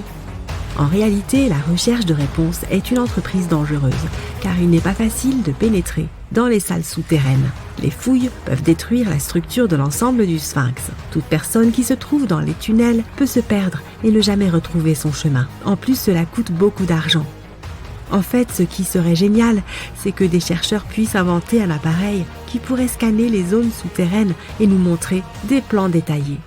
Speaker 3: En réalité, la recherche de réponses est une entreprise dangereuse, car il n'est pas facile de pénétrer dans les salles souterraines. Les fouilles peuvent détruire la structure de l'ensemble du sphinx. Toute personne qui se trouve dans les tunnels peut se perdre et ne jamais retrouver son chemin. En plus, cela coûte beaucoup d'argent. En fait, ce qui serait génial, c'est que des chercheurs puissent inventer un appareil qui pourrait scanner les zones souterraines et nous montrer des plans détaillés.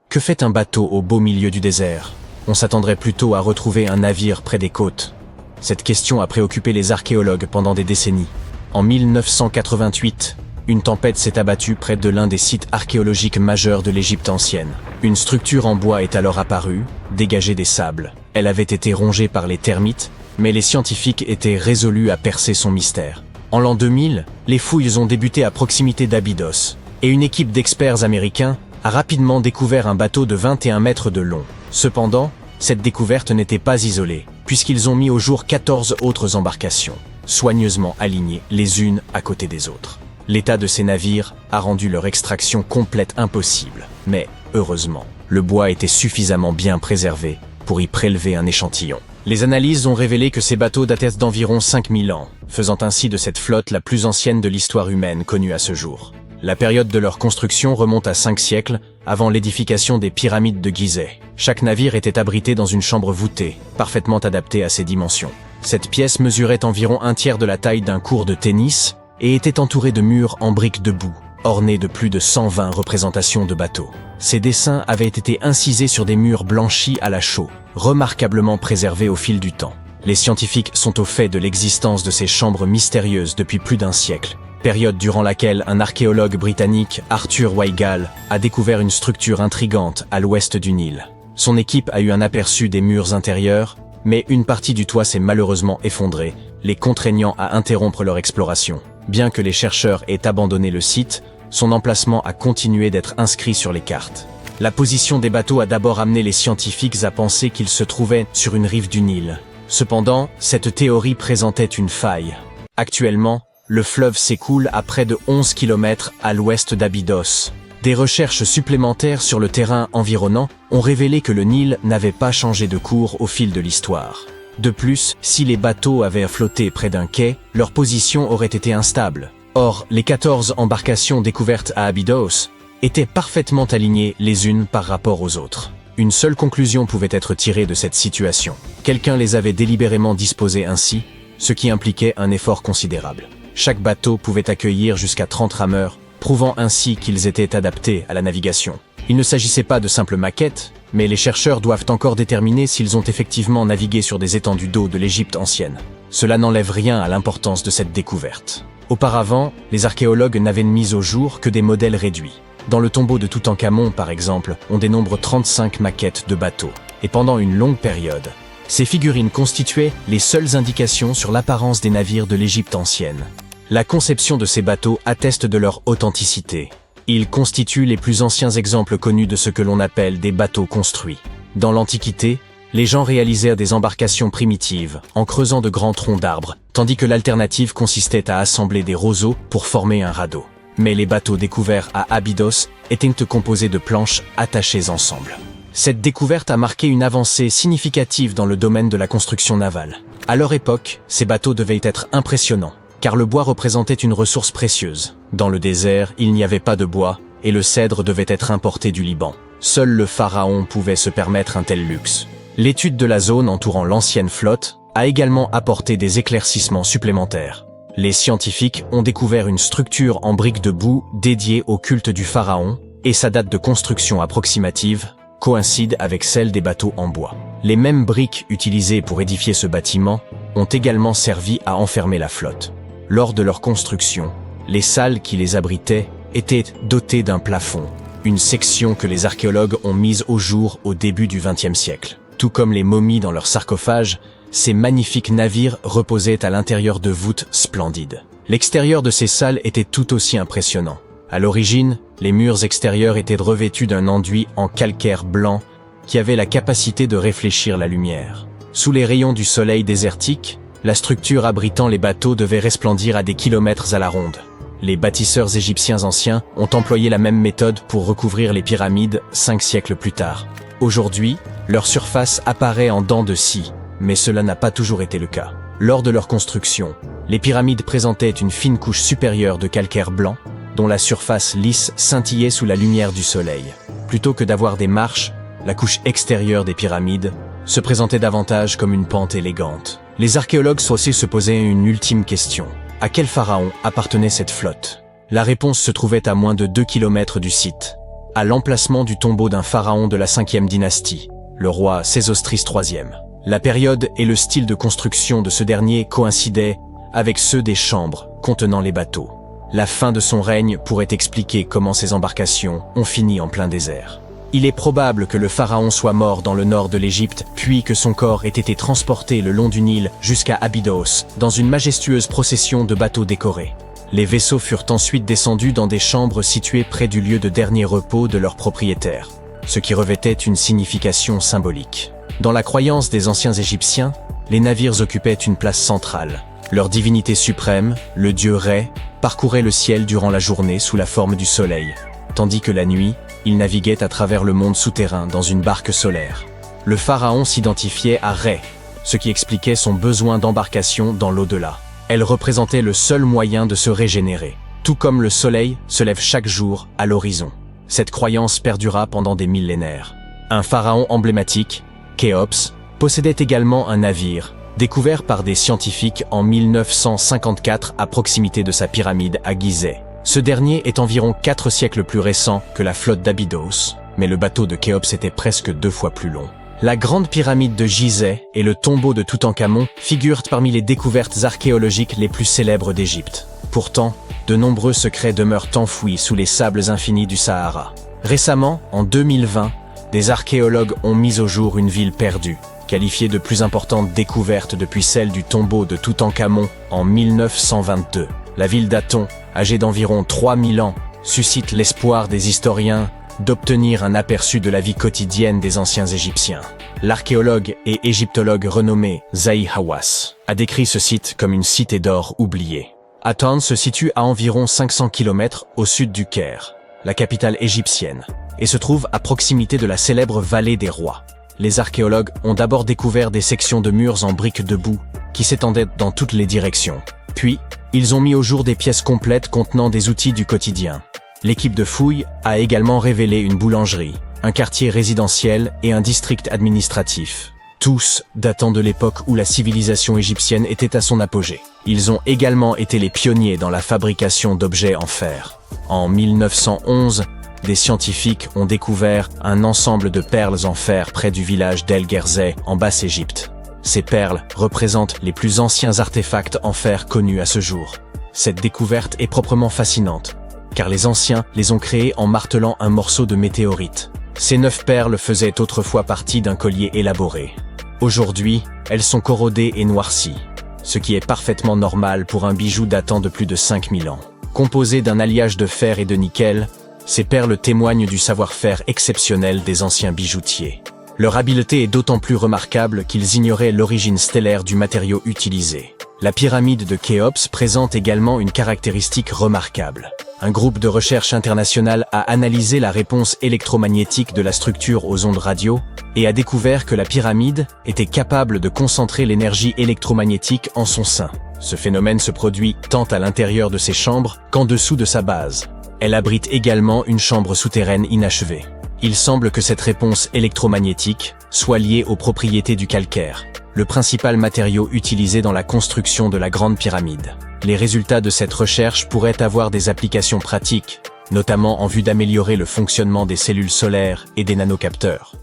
Speaker 1: Que fait un bateau au beau milieu du désert? On s'attendrait plutôt à retrouver un navire près des côtes. Cette question a préoccupé les archéologues pendant des décennies. En 1988, une tempête s'est abattue près de l'un des sites archéologiques majeurs de l'Égypte ancienne. Une structure en bois est alors apparue, dégagée des sables. Elle avait été rongée par les termites, mais les scientifiques étaient résolus à percer son mystère. En l'an 2000, les fouilles ont débuté à proximité d'Abydos, et une équipe d'experts américains a rapidement découvert un bateau de 21 mètres de long. Cependant, cette découverte n'était pas isolée, puisqu'ils ont mis au jour 14 autres embarcations, soigneusement alignées les unes à côté des autres. L'état de ces navires a rendu leur extraction complète impossible, mais, heureusement, le bois était suffisamment bien préservé pour y prélever un échantillon. Les analyses ont révélé que ces bateaux dataient d'environ 5000 ans, faisant ainsi de cette flotte la plus ancienne de l'histoire humaine connue à ce jour. La période de leur construction remonte à 5 siècles, avant l'édification des pyramides de Gizeh. Chaque navire était abrité dans une chambre voûtée, parfaitement adaptée à ses dimensions. Cette pièce mesurait environ un tiers de la taille d'un court de tennis et était entourée de murs en briques de boue, ornés de plus de 120 représentations de bateaux. Ces dessins avaient été incisés sur des murs blanchis à la chaux, remarquablement préservés au fil du temps. Les scientifiques sont au fait de l'existence de ces chambres mystérieuses depuis plus d'un siècle, période durant laquelle un archéologue britannique, Arthur Weigall, a découvert une structure intrigante à l'ouest du Nil. Son équipe a eu un aperçu des murs intérieurs, mais une partie du toit s'est malheureusement effondrée, les contraignant à interrompre leur exploration. Bien que les chercheurs aient abandonné le site, son emplacement a continué d'être inscrit sur les cartes. La position des bateaux a d'abord amené les scientifiques à penser qu'ils se trouvaient sur une rive du Nil. Cependant, cette théorie présentait une faille. Actuellement, le fleuve s'écoule à près de 11 km à l'ouest d'Abydos. Des recherches supplémentaires sur le terrain environnant ont révélé que le Nil n'avait pas changé de cours au fil de l'histoire. De plus, si les bateaux avaient flotté près d'un quai, leur position aurait été instable. Or, les 14 embarcations découvertes à Abydos étaient parfaitement alignées les unes par rapport aux autres. Une seule conclusion pouvait être tirée de cette situation. Quelqu'un les avait délibérément disposées ainsi, ce qui impliquait un effort considérable. Chaque bateau pouvait accueillir jusqu'à 30 rameurs, prouvant ainsi qu'ils étaient adaptés à la navigation. Il ne s'agissait pas de simples maquettes, mais les chercheurs doivent encore déterminer s'ils ont effectivement navigué sur des étendues d'eau de l'Égypte ancienne. Cela n'enlève rien à l'importance de cette découverte. Auparavant, les archéologues n'avaient mis au jour que des modèles réduits. Dans le tombeau de Toutankhamon, par exemple, on dénombre 35 maquettes de bateaux. Et pendant une longue période, ces figurines constituaient les seules indications sur l'apparence des navires de l'Égypte ancienne. La conception de ces bateaux atteste de leur authenticité. Ils constituent les plus anciens exemples connus de ce que l'on appelle des bateaux construits. Dans l'Antiquité, les gens réalisèrent des embarcations primitives en creusant de grands troncs d'arbres, tandis que l'alternative consistait à assembler des roseaux pour former un radeau. Mais les bateaux découverts à Abydos étaient composés de planches attachées ensemble. Cette découverte a marqué une avancée significative dans le domaine de la construction navale. À leur époque, ces bateaux devaient être impressionnants, car le bois représentait une ressource précieuse. Dans le désert, il n'y avait pas de bois, et le cèdre devait être importé du Liban. Seul le pharaon pouvait se permettre un tel luxe. L'étude de la zone entourant l'ancienne flotte a également apporté des éclaircissements supplémentaires. Les scientifiques ont découvert une structure en briques de boue dédiée au culte du pharaon, et sa date de construction approximative coïncide avec celle des bateaux en bois. Les mêmes briques utilisées pour édifier ce bâtiment ont également servi à enfermer la flotte. Lors de leur construction, les salles qui les abritaient étaient dotées d'un plafond, une section que les archéologues ont mise au jour au début du XXe siècle. Tout comme les momies dans leurs sarcophages, ces magnifiques navires reposaient à l'intérieur de voûtes splendides. L'extérieur de ces salles était tout aussi impressionnant. À l'origine, les murs extérieurs étaient revêtus d'un enduit en calcaire blanc qui avait la capacité de réfléchir la lumière. Sous les rayons du soleil désertique, la structure abritant les bateaux devait resplendir à des kilomètres à la ronde. Les bâtisseurs égyptiens anciens ont employé la même méthode pour recouvrir les pyramides 5 siècles plus tard. Aujourd'hui, leur surface apparaît en dents de scie, mais cela n'a pas toujours été le cas. Lors de leur construction, les pyramides présentaient une fine couche supérieure de calcaire blanc, dont la surface lisse scintillait sous la lumière du soleil. Plutôt que d'avoir des marches, la couche extérieure des pyramides se présentait davantage comme une pente élégante. Les archéologues sont aussi se posaient une ultime question. À quel pharaon appartenait cette flotte? La réponse se trouvait à moins de 2 km du site, à l'emplacement du tombeau d'un pharaon de la 5e dynastie, le roi Sésostris III. La période et le style de construction de ce dernier coïncidaient avec ceux des chambres contenant les bateaux. La fin de son règne pourrait expliquer comment ces embarcations ont fini en plein désert. Il est probable que le pharaon soit mort dans le nord de l'Égypte, puis que son corps ait été transporté le long du Nil jusqu'à Abydos, dans une majestueuse procession de bateaux décorés. Les vaisseaux furent ensuite descendus dans des chambres situées près du lieu de dernier repos de leurs propriétaires, ce qui revêtait une signification symbolique. Dans la croyance des anciens Égyptiens, les navires occupaient une place centrale. Leur divinité suprême, le dieu Ré, parcourait le ciel durant la journée sous la forme du soleil, tandis que la nuit, il naviguait à travers le monde souterrain dans une barque solaire. Le pharaon s'identifiait à Ré, ce qui expliquait son besoin d'embarcation dans l'au-delà. Elle représentait le seul moyen de se régénérer, tout comme le soleil se lève chaque jour à l'horizon. Cette croyance perdura pendant des millénaires. Un pharaon emblématique, Khéops, possédait également un navire, découvert par des scientifiques en 1954 à proximité de sa pyramide à Gizeh. Ce dernier est environ 4 siècles plus récent que la flotte d'Abydos, mais le bateau de Khéops était presque 2 fois plus long. La grande pyramide de Gizeh et le tombeau de Toutankhamon figurent parmi les découvertes archéologiques les plus célèbres d'Égypte. Pourtant, de nombreux secrets demeurent enfouis sous les sables infinis du Sahara. Récemment, en 2020, des archéologues ont mis au jour une ville perdue, qualifiée de plus importante découverte depuis celle du tombeau de Toutankhamon en 1922. La ville d'Aton, âgée d'environ 3000 ans, suscite l'espoir des historiens d'obtenir un aperçu de la vie quotidienne des anciens Égyptiens. L'archéologue et égyptologue renommé Zahi Hawass a décrit ce site comme une cité d'or oubliée. Aton se situe à environ 500 km au sud du Caire, la capitale égyptienne, et se trouve à proximité de la célèbre vallée des rois. Les archéologues ont d'abord découvert des sections de murs en briques de boue qui s'étendaient dans toutes les directions. Puis, ils ont mis au jour des pièces complètes contenant des outils du quotidien. L'équipe de fouilles a également révélé une boulangerie, un quartier résidentiel et un district administratif, tous datant de l'époque où la civilisation égyptienne était à son apogée. Ils ont également été les pionniers dans la fabrication d'objets en fer. En 1911, des scientifiques ont découvert un ensemble de perles en fer près du village d'El Gerzeh en Basse-Égypte. Ces perles représentent les plus anciens artefacts en fer connus à ce jour. Cette découverte est proprement fascinante, car les anciens les ont créées en martelant un morceau de météorite. Ces 9 perles faisaient autrefois partie d'un collier élaboré. Aujourd'hui, elles sont corrodées et noircies, ce qui est parfaitement normal pour un bijou datant de plus de 5000 ans. Composées d'un alliage de fer et de nickel, ces perles témoignent du savoir-faire exceptionnel des anciens bijoutiers. Leur habileté est d'autant plus remarquable qu'ils ignoraient l'origine stellaire du matériau utilisé. La pyramide de Khéops présente également une caractéristique remarquable. Un groupe de recherche international a analysé la réponse électromagnétique de la structure aux ondes radio et a découvert que la pyramide était capable de concentrer l'énergie électromagnétique en son sein. Ce phénomène se produit tant à l'intérieur de ses chambres qu'en dessous de sa base. Elle abrite également une chambre souterraine inachevée. Il semble que cette réponse électromagnétique soit liée aux propriétés du calcaire, le principal matériau utilisé dans la construction de la Grande Pyramide. Les résultats de cette recherche pourraient avoir des applications pratiques, notamment en vue d'améliorer le fonctionnement des cellules solaires et des nanocapteurs.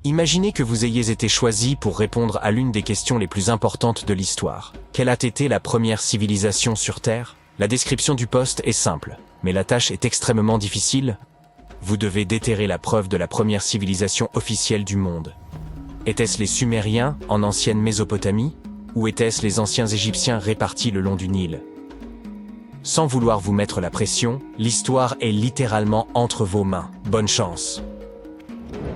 Speaker 1: Imaginez que vous ayez été choisi pour répondre à l'une des questions les plus importantes de l'histoire. Quelle a été la première civilisation sur Terre? La description du poste est simple, mais la tâche est extrêmement difficile. Vous devez déterrer la preuve de la première civilisation officielle du monde. Étaient-ce les Sumériens en ancienne Mésopotamie, ou étaient-ce les anciens Égyptiens répartis le long du Nil? Sans vouloir vous mettre la pression, l'histoire est littéralement entre vos mains. Bonne chance!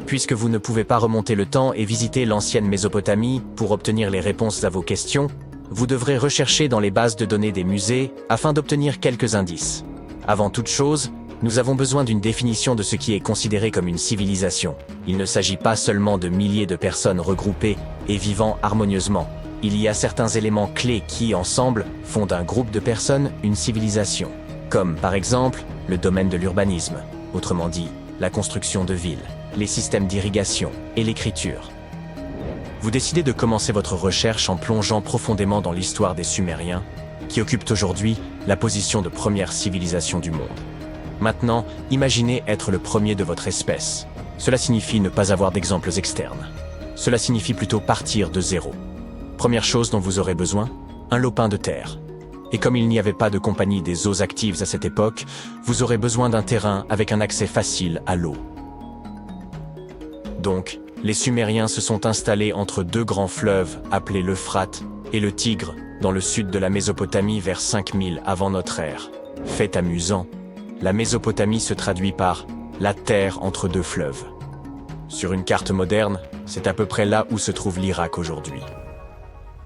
Speaker 1: Puisque vous ne pouvez pas remonter le temps et visiter l'ancienne Mésopotamie pour obtenir les réponses à vos questions, vous devrez rechercher dans les bases de données des musées afin d'obtenir quelques indices. Avant toute chose, nous avons besoin d'une définition de ce qui est considéré comme une civilisation. Il ne s'agit pas seulement de milliers de personnes regroupées et vivant harmonieusement. Il y a certains éléments clés qui, ensemble, font d'un groupe de personnes une civilisation. Comme, par exemple, le domaine de l'urbanisme, autrement dit, la construction de villes, les systèmes d'irrigation et l'écriture. Vous décidez de commencer votre recherche en plongeant profondément dans l'histoire des Sumériens, qui occupent aujourd'hui la position de première civilisation du monde. Maintenant, imaginez être le premier de votre espèce. Cela signifie ne pas avoir d'exemples externes. Cela signifie plutôt partir de zéro. Première chose dont vous aurez besoin, un lopin de terre. Et comme il n'y avait pas de compagnie des eaux actives à cette époque, vous aurez besoin d'un terrain avec un accès facile à l'eau. Donc, les Sumériens se sont installés entre 2 grands fleuves appelés l'Euphrate et le Tigre, dans le sud de la Mésopotamie vers 5000 avant notre ère. Fait amusant, la Mésopotamie se traduit par « la terre entre 2 fleuves ». Sur une carte moderne, c'est à peu près là où se trouve l'Irak aujourd'hui.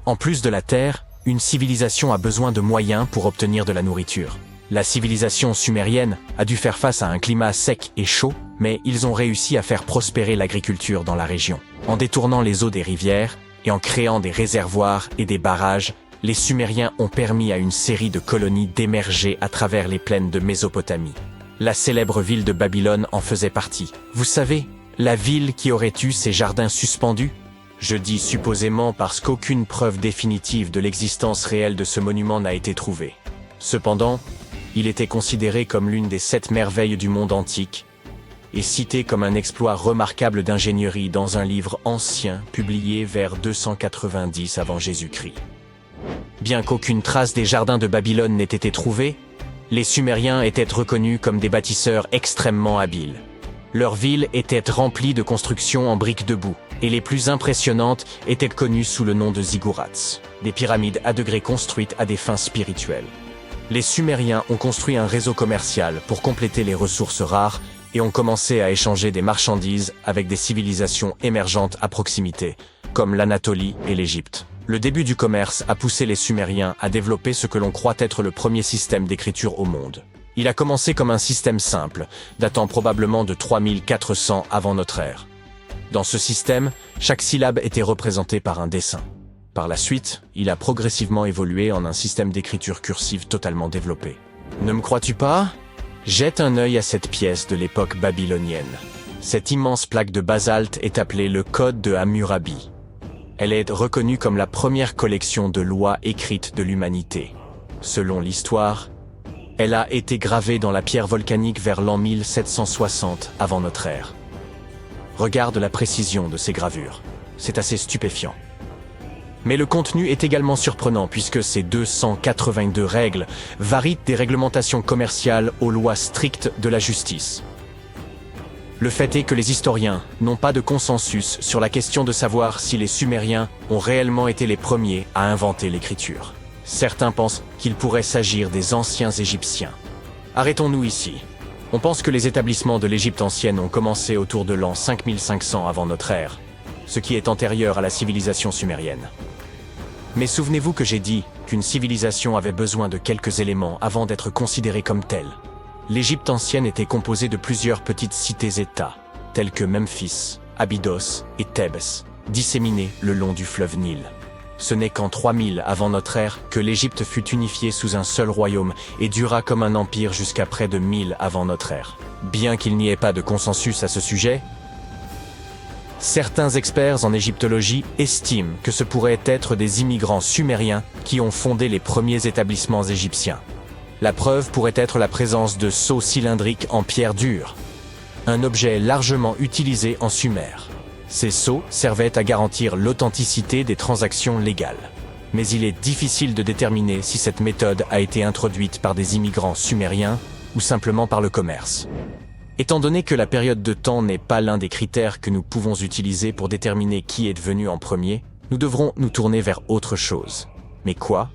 Speaker 1: En plus de la terre, une civilisation a besoin de moyens pour obtenir de la nourriture. La civilisation sumérienne a dû faire face à un climat sec et chaud, mais ils ont réussi à faire prospérer l'agriculture dans la région. En détournant les eaux des rivières et en créant des réservoirs et des barrages, les Sumériens ont permis à une série de colonies d'émerger à travers les plaines de Mésopotamie. La célèbre ville de Babylone en faisait partie. Vous savez, la ville qui aurait eu ses jardins suspendus? Je dis supposément parce qu'aucune preuve définitive de l'existence réelle de ce monument n'a été trouvée. Cependant, il était considéré comme l'une des 7 merveilles du monde antique et cité comme un exploit remarquable d'ingénierie dans un livre ancien publié vers 290 avant Jésus-Christ. Bien qu'aucune trace des jardins de Babylone n'ait été trouvée, les Sumériens étaient reconnus comme des bâtisseurs extrêmement habiles. Leurs villes étaient remplies de constructions en briques de boue, et les plus impressionnantes étaient connues sous le nom de ziggourats, des pyramides à degrés construites à des fins spirituelles. Les Sumériens ont construit un réseau commercial pour compléter les ressources rares et ont commencé à échanger des marchandises avec des civilisations émergentes à proximité, comme l'Anatolie et l'Égypte. Le début du commerce a poussé les Sumériens à développer ce que l'on croit être le premier système d'écriture au monde. Il a commencé comme un système simple, datant probablement de 3400 avant notre ère. Dans ce système, chaque syllabe était représentée par un dessin. Par la suite, il a progressivement évolué en un système d'écriture cursive totalement développé. Ne me crois-tu pas ? Jette un œil à cette pièce de l'époque babylonienne. Cette immense plaque de basalte est appelée le Code de Hammurabi. Elle est reconnue comme la première collection de lois écrites de l'humanité. Selon l'histoire, elle a été gravée dans la pierre volcanique vers l'an 1760 avant notre ère. Regarde la précision de ces gravures. C'est assez stupéfiant. Mais le contenu est également surprenant puisque ces 282 règles varient des réglementations commerciales aux lois strictes de la justice. Le fait est que les historiens n'ont pas de consensus sur la question de savoir si les Sumériens ont réellement été les premiers à inventer l'écriture. Certains pensent qu'il pourrait s'agir des anciens Égyptiens. Arrêtons-nous ici. On pense que les établissements de l'Égypte ancienne ont commencé autour de l'an 5500 avant notre ère, ce qui est antérieur à la civilisation sumérienne. Mais souvenez-vous que j'ai dit qu'une civilisation avait besoin de quelques éléments avant d'être considérée comme telle. L'Égypte ancienne était composée de plusieurs petites cités-États, telles que Memphis, Abydos et Thèbes, disséminées le long du fleuve Nil. Ce n'est qu'en 3000 avant notre ère que l'Égypte fut unifiée sous un seul royaume et dura comme un empire jusqu'à près de 1000 avant notre ère. Bien qu'il n'y ait pas de consensus à ce sujet, certains experts en égyptologie estiment que ce pourrait être des immigrants sumériens qui ont fondé les premiers établissements égyptiens. La preuve pourrait être la présence de sceaux cylindriques en pierre dure, un objet largement utilisé en Sumer. Ces sceaux servaient à garantir l'authenticité des transactions légales. Mais il est difficile de déterminer si cette méthode a été introduite par des immigrants sumériens ou simplement par le commerce. Étant donné que la période de temps n'est pas l'un des critères que nous pouvons utiliser pour déterminer qui est venu en premier, nous devrons nous tourner vers autre chose. Mais quoi ?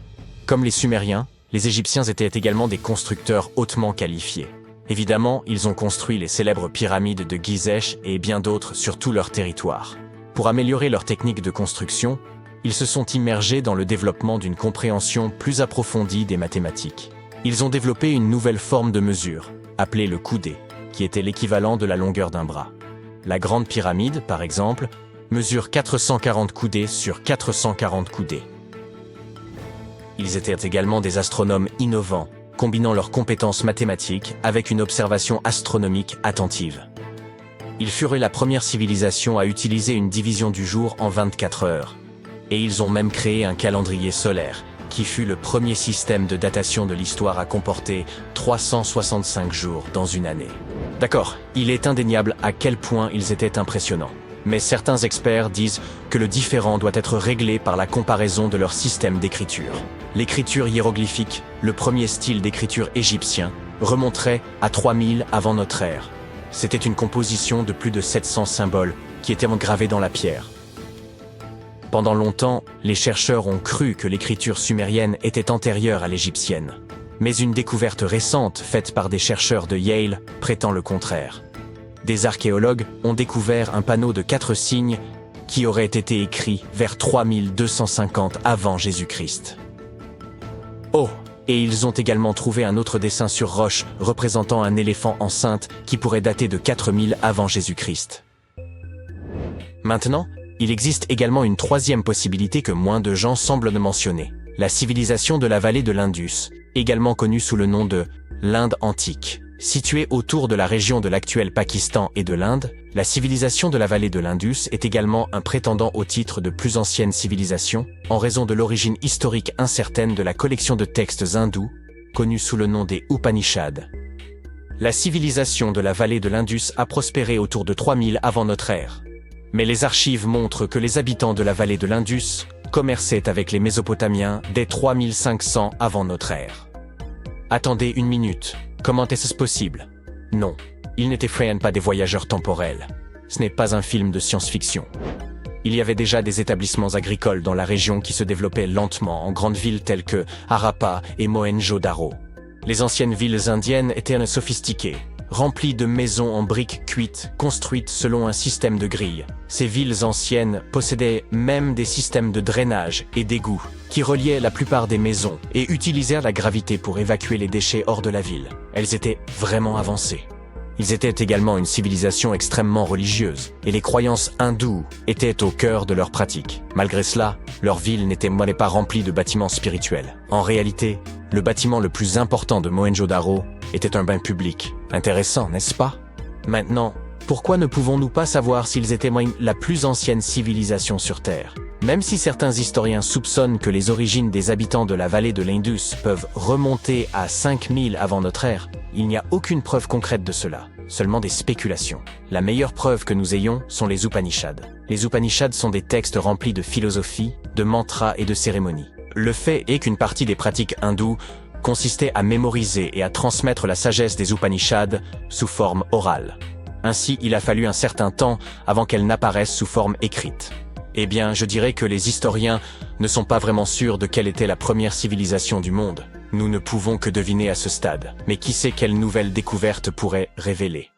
Speaker 1: Comme les Sumériens, les Égyptiens étaient également des constructeurs hautement qualifiés. Évidemment, ils ont construit les célèbres pyramides de Gizeh et bien d'autres sur tout leur territoire. Pour améliorer leur technique de construction, ils se sont immergés dans le développement d'une compréhension plus approfondie des mathématiques. Ils ont développé une nouvelle forme de mesure, appelée le coudé, qui était l'équivalent de la longueur d'un bras. La Grande Pyramide, par exemple, mesure 440 coudées sur 440 coudées. Ils étaient également des astronomes innovants, combinant leurs compétences mathématiques avec une observation astronomique attentive. Ils furent la première civilisation à utiliser une division du jour en 24 heures. Et ils ont même créé un calendrier solaire, qui fut le premier système de datation de l'histoire à comporter 365 jours dans une année. D'accord, il est indéniable à quel point ils étaient impressionnants. Mais certains experts disent que le différend doit être réglé par la comparaison de leur système d'écriture. L'écriture hiéroglyphique, le premier style d'écriture égyptien, remonterait à 3000 avant notre ère. C'était une composition de plus de 700 symboles qui étaient engravés dans la pierre. Pendant longtemps, les chercheurs ont cru que l'écriture sumérienne était antérieure à l'égyptienne. Mais une découverte récente faite par des chercheurs de Yale prétend le contraire. Des archéologues ont découvert un panneau de 4 signes qui aurait été écrit vers 3250 avant Jésus-Christ. Oh, et ils ont également trouvé un autre dessin sur roche représentant un éléphant enceinte qui pourrait dater de 4000 avant Jésus-Christ. Maintenant, il existe également une troisième possibilité que moins de gens semblent mentionner, la civilisation de la vallée de l'Indus, également connue sous le nom de l'Inde antique. Située autour de la région de l'actuel Pakistan et de l'Inde, la civilisation de la vallée de l'Indus est également un prétendant au titre de plus ancienne civilisation, en raison de l'origine historique incertaine de la collection de textes hindous, connue sous le nom des Upanishads. La civilisation de la vallée de l'Indus a prospéré autour de 3000 avant notre ère. Mais les archives montrent que les habitants de la vallée de l'Indus commerçaient avec les Mésopotamiens dès 3500 avant notre ère. Attendez une minute. Comment est-ce possible ? Non. Ils n'étaient pas des voyageurs temporels. Ce n'est pas un film de science-fiction. Il y avait déjà des établissements agricoles dans la région qui se développaient lentement en grandes villes telles que Harappa et Mohenjo-Daro. Les anciennes villes indiennes étaient sophistiquées, remplies de maisons en briques cuites, construites selon un système de grilles. Ces villes anciennes possédaient même des systèmes de drainage et d'égouts qui reliaient la plupart des maisons et utilisèrent la gravité pour évacuer les déchets hors de la ville. Elles étaient vraiment avancées. Ils étaient également une civilisation extrêmement religieuse, et les croyances hindoues étaient au cœur de leurs pratiques. Malgré cela, leur ville n'était pas remplie de bâtiments spirituels. En réalité, le bâtiment le plus important de Mohenjo-Daro était un bain public. Intéressant, n'est-ce pas? Maintenant, pourquoi ne pouvons-nous pas savoir s'ils étaient la plus ancienne civilisation sur Terre? Même si certains historiens soupçonnent que les origines des habitants de la vallée de l'Indus peuvent remonter à 5000 avant notre ère, il n'y a aucune preuve concrète de cela, seulement des spéculations. La meilleure preuve que nous ayons sont les Upanishads. Les Upanishads sont des textes remplis de philosophie, de mantras et de cérémonies. Le fait est qu'une partie des pratiques hindoues consistait à mémoriser et à transmettre la sagesse des Upanishads sous forme orale. Ainsi, il a fallu un certain temps avant qu'elles n'apparaissent sous forme écrite. Eh bien, je dirais que les historiens ne sont pas vraiment sûrs de quelle était la première civilisation du monde. Nous ne pouvons que deviner à ce stade. Mais qui sait quelle nouvelle découverte pourrait révéler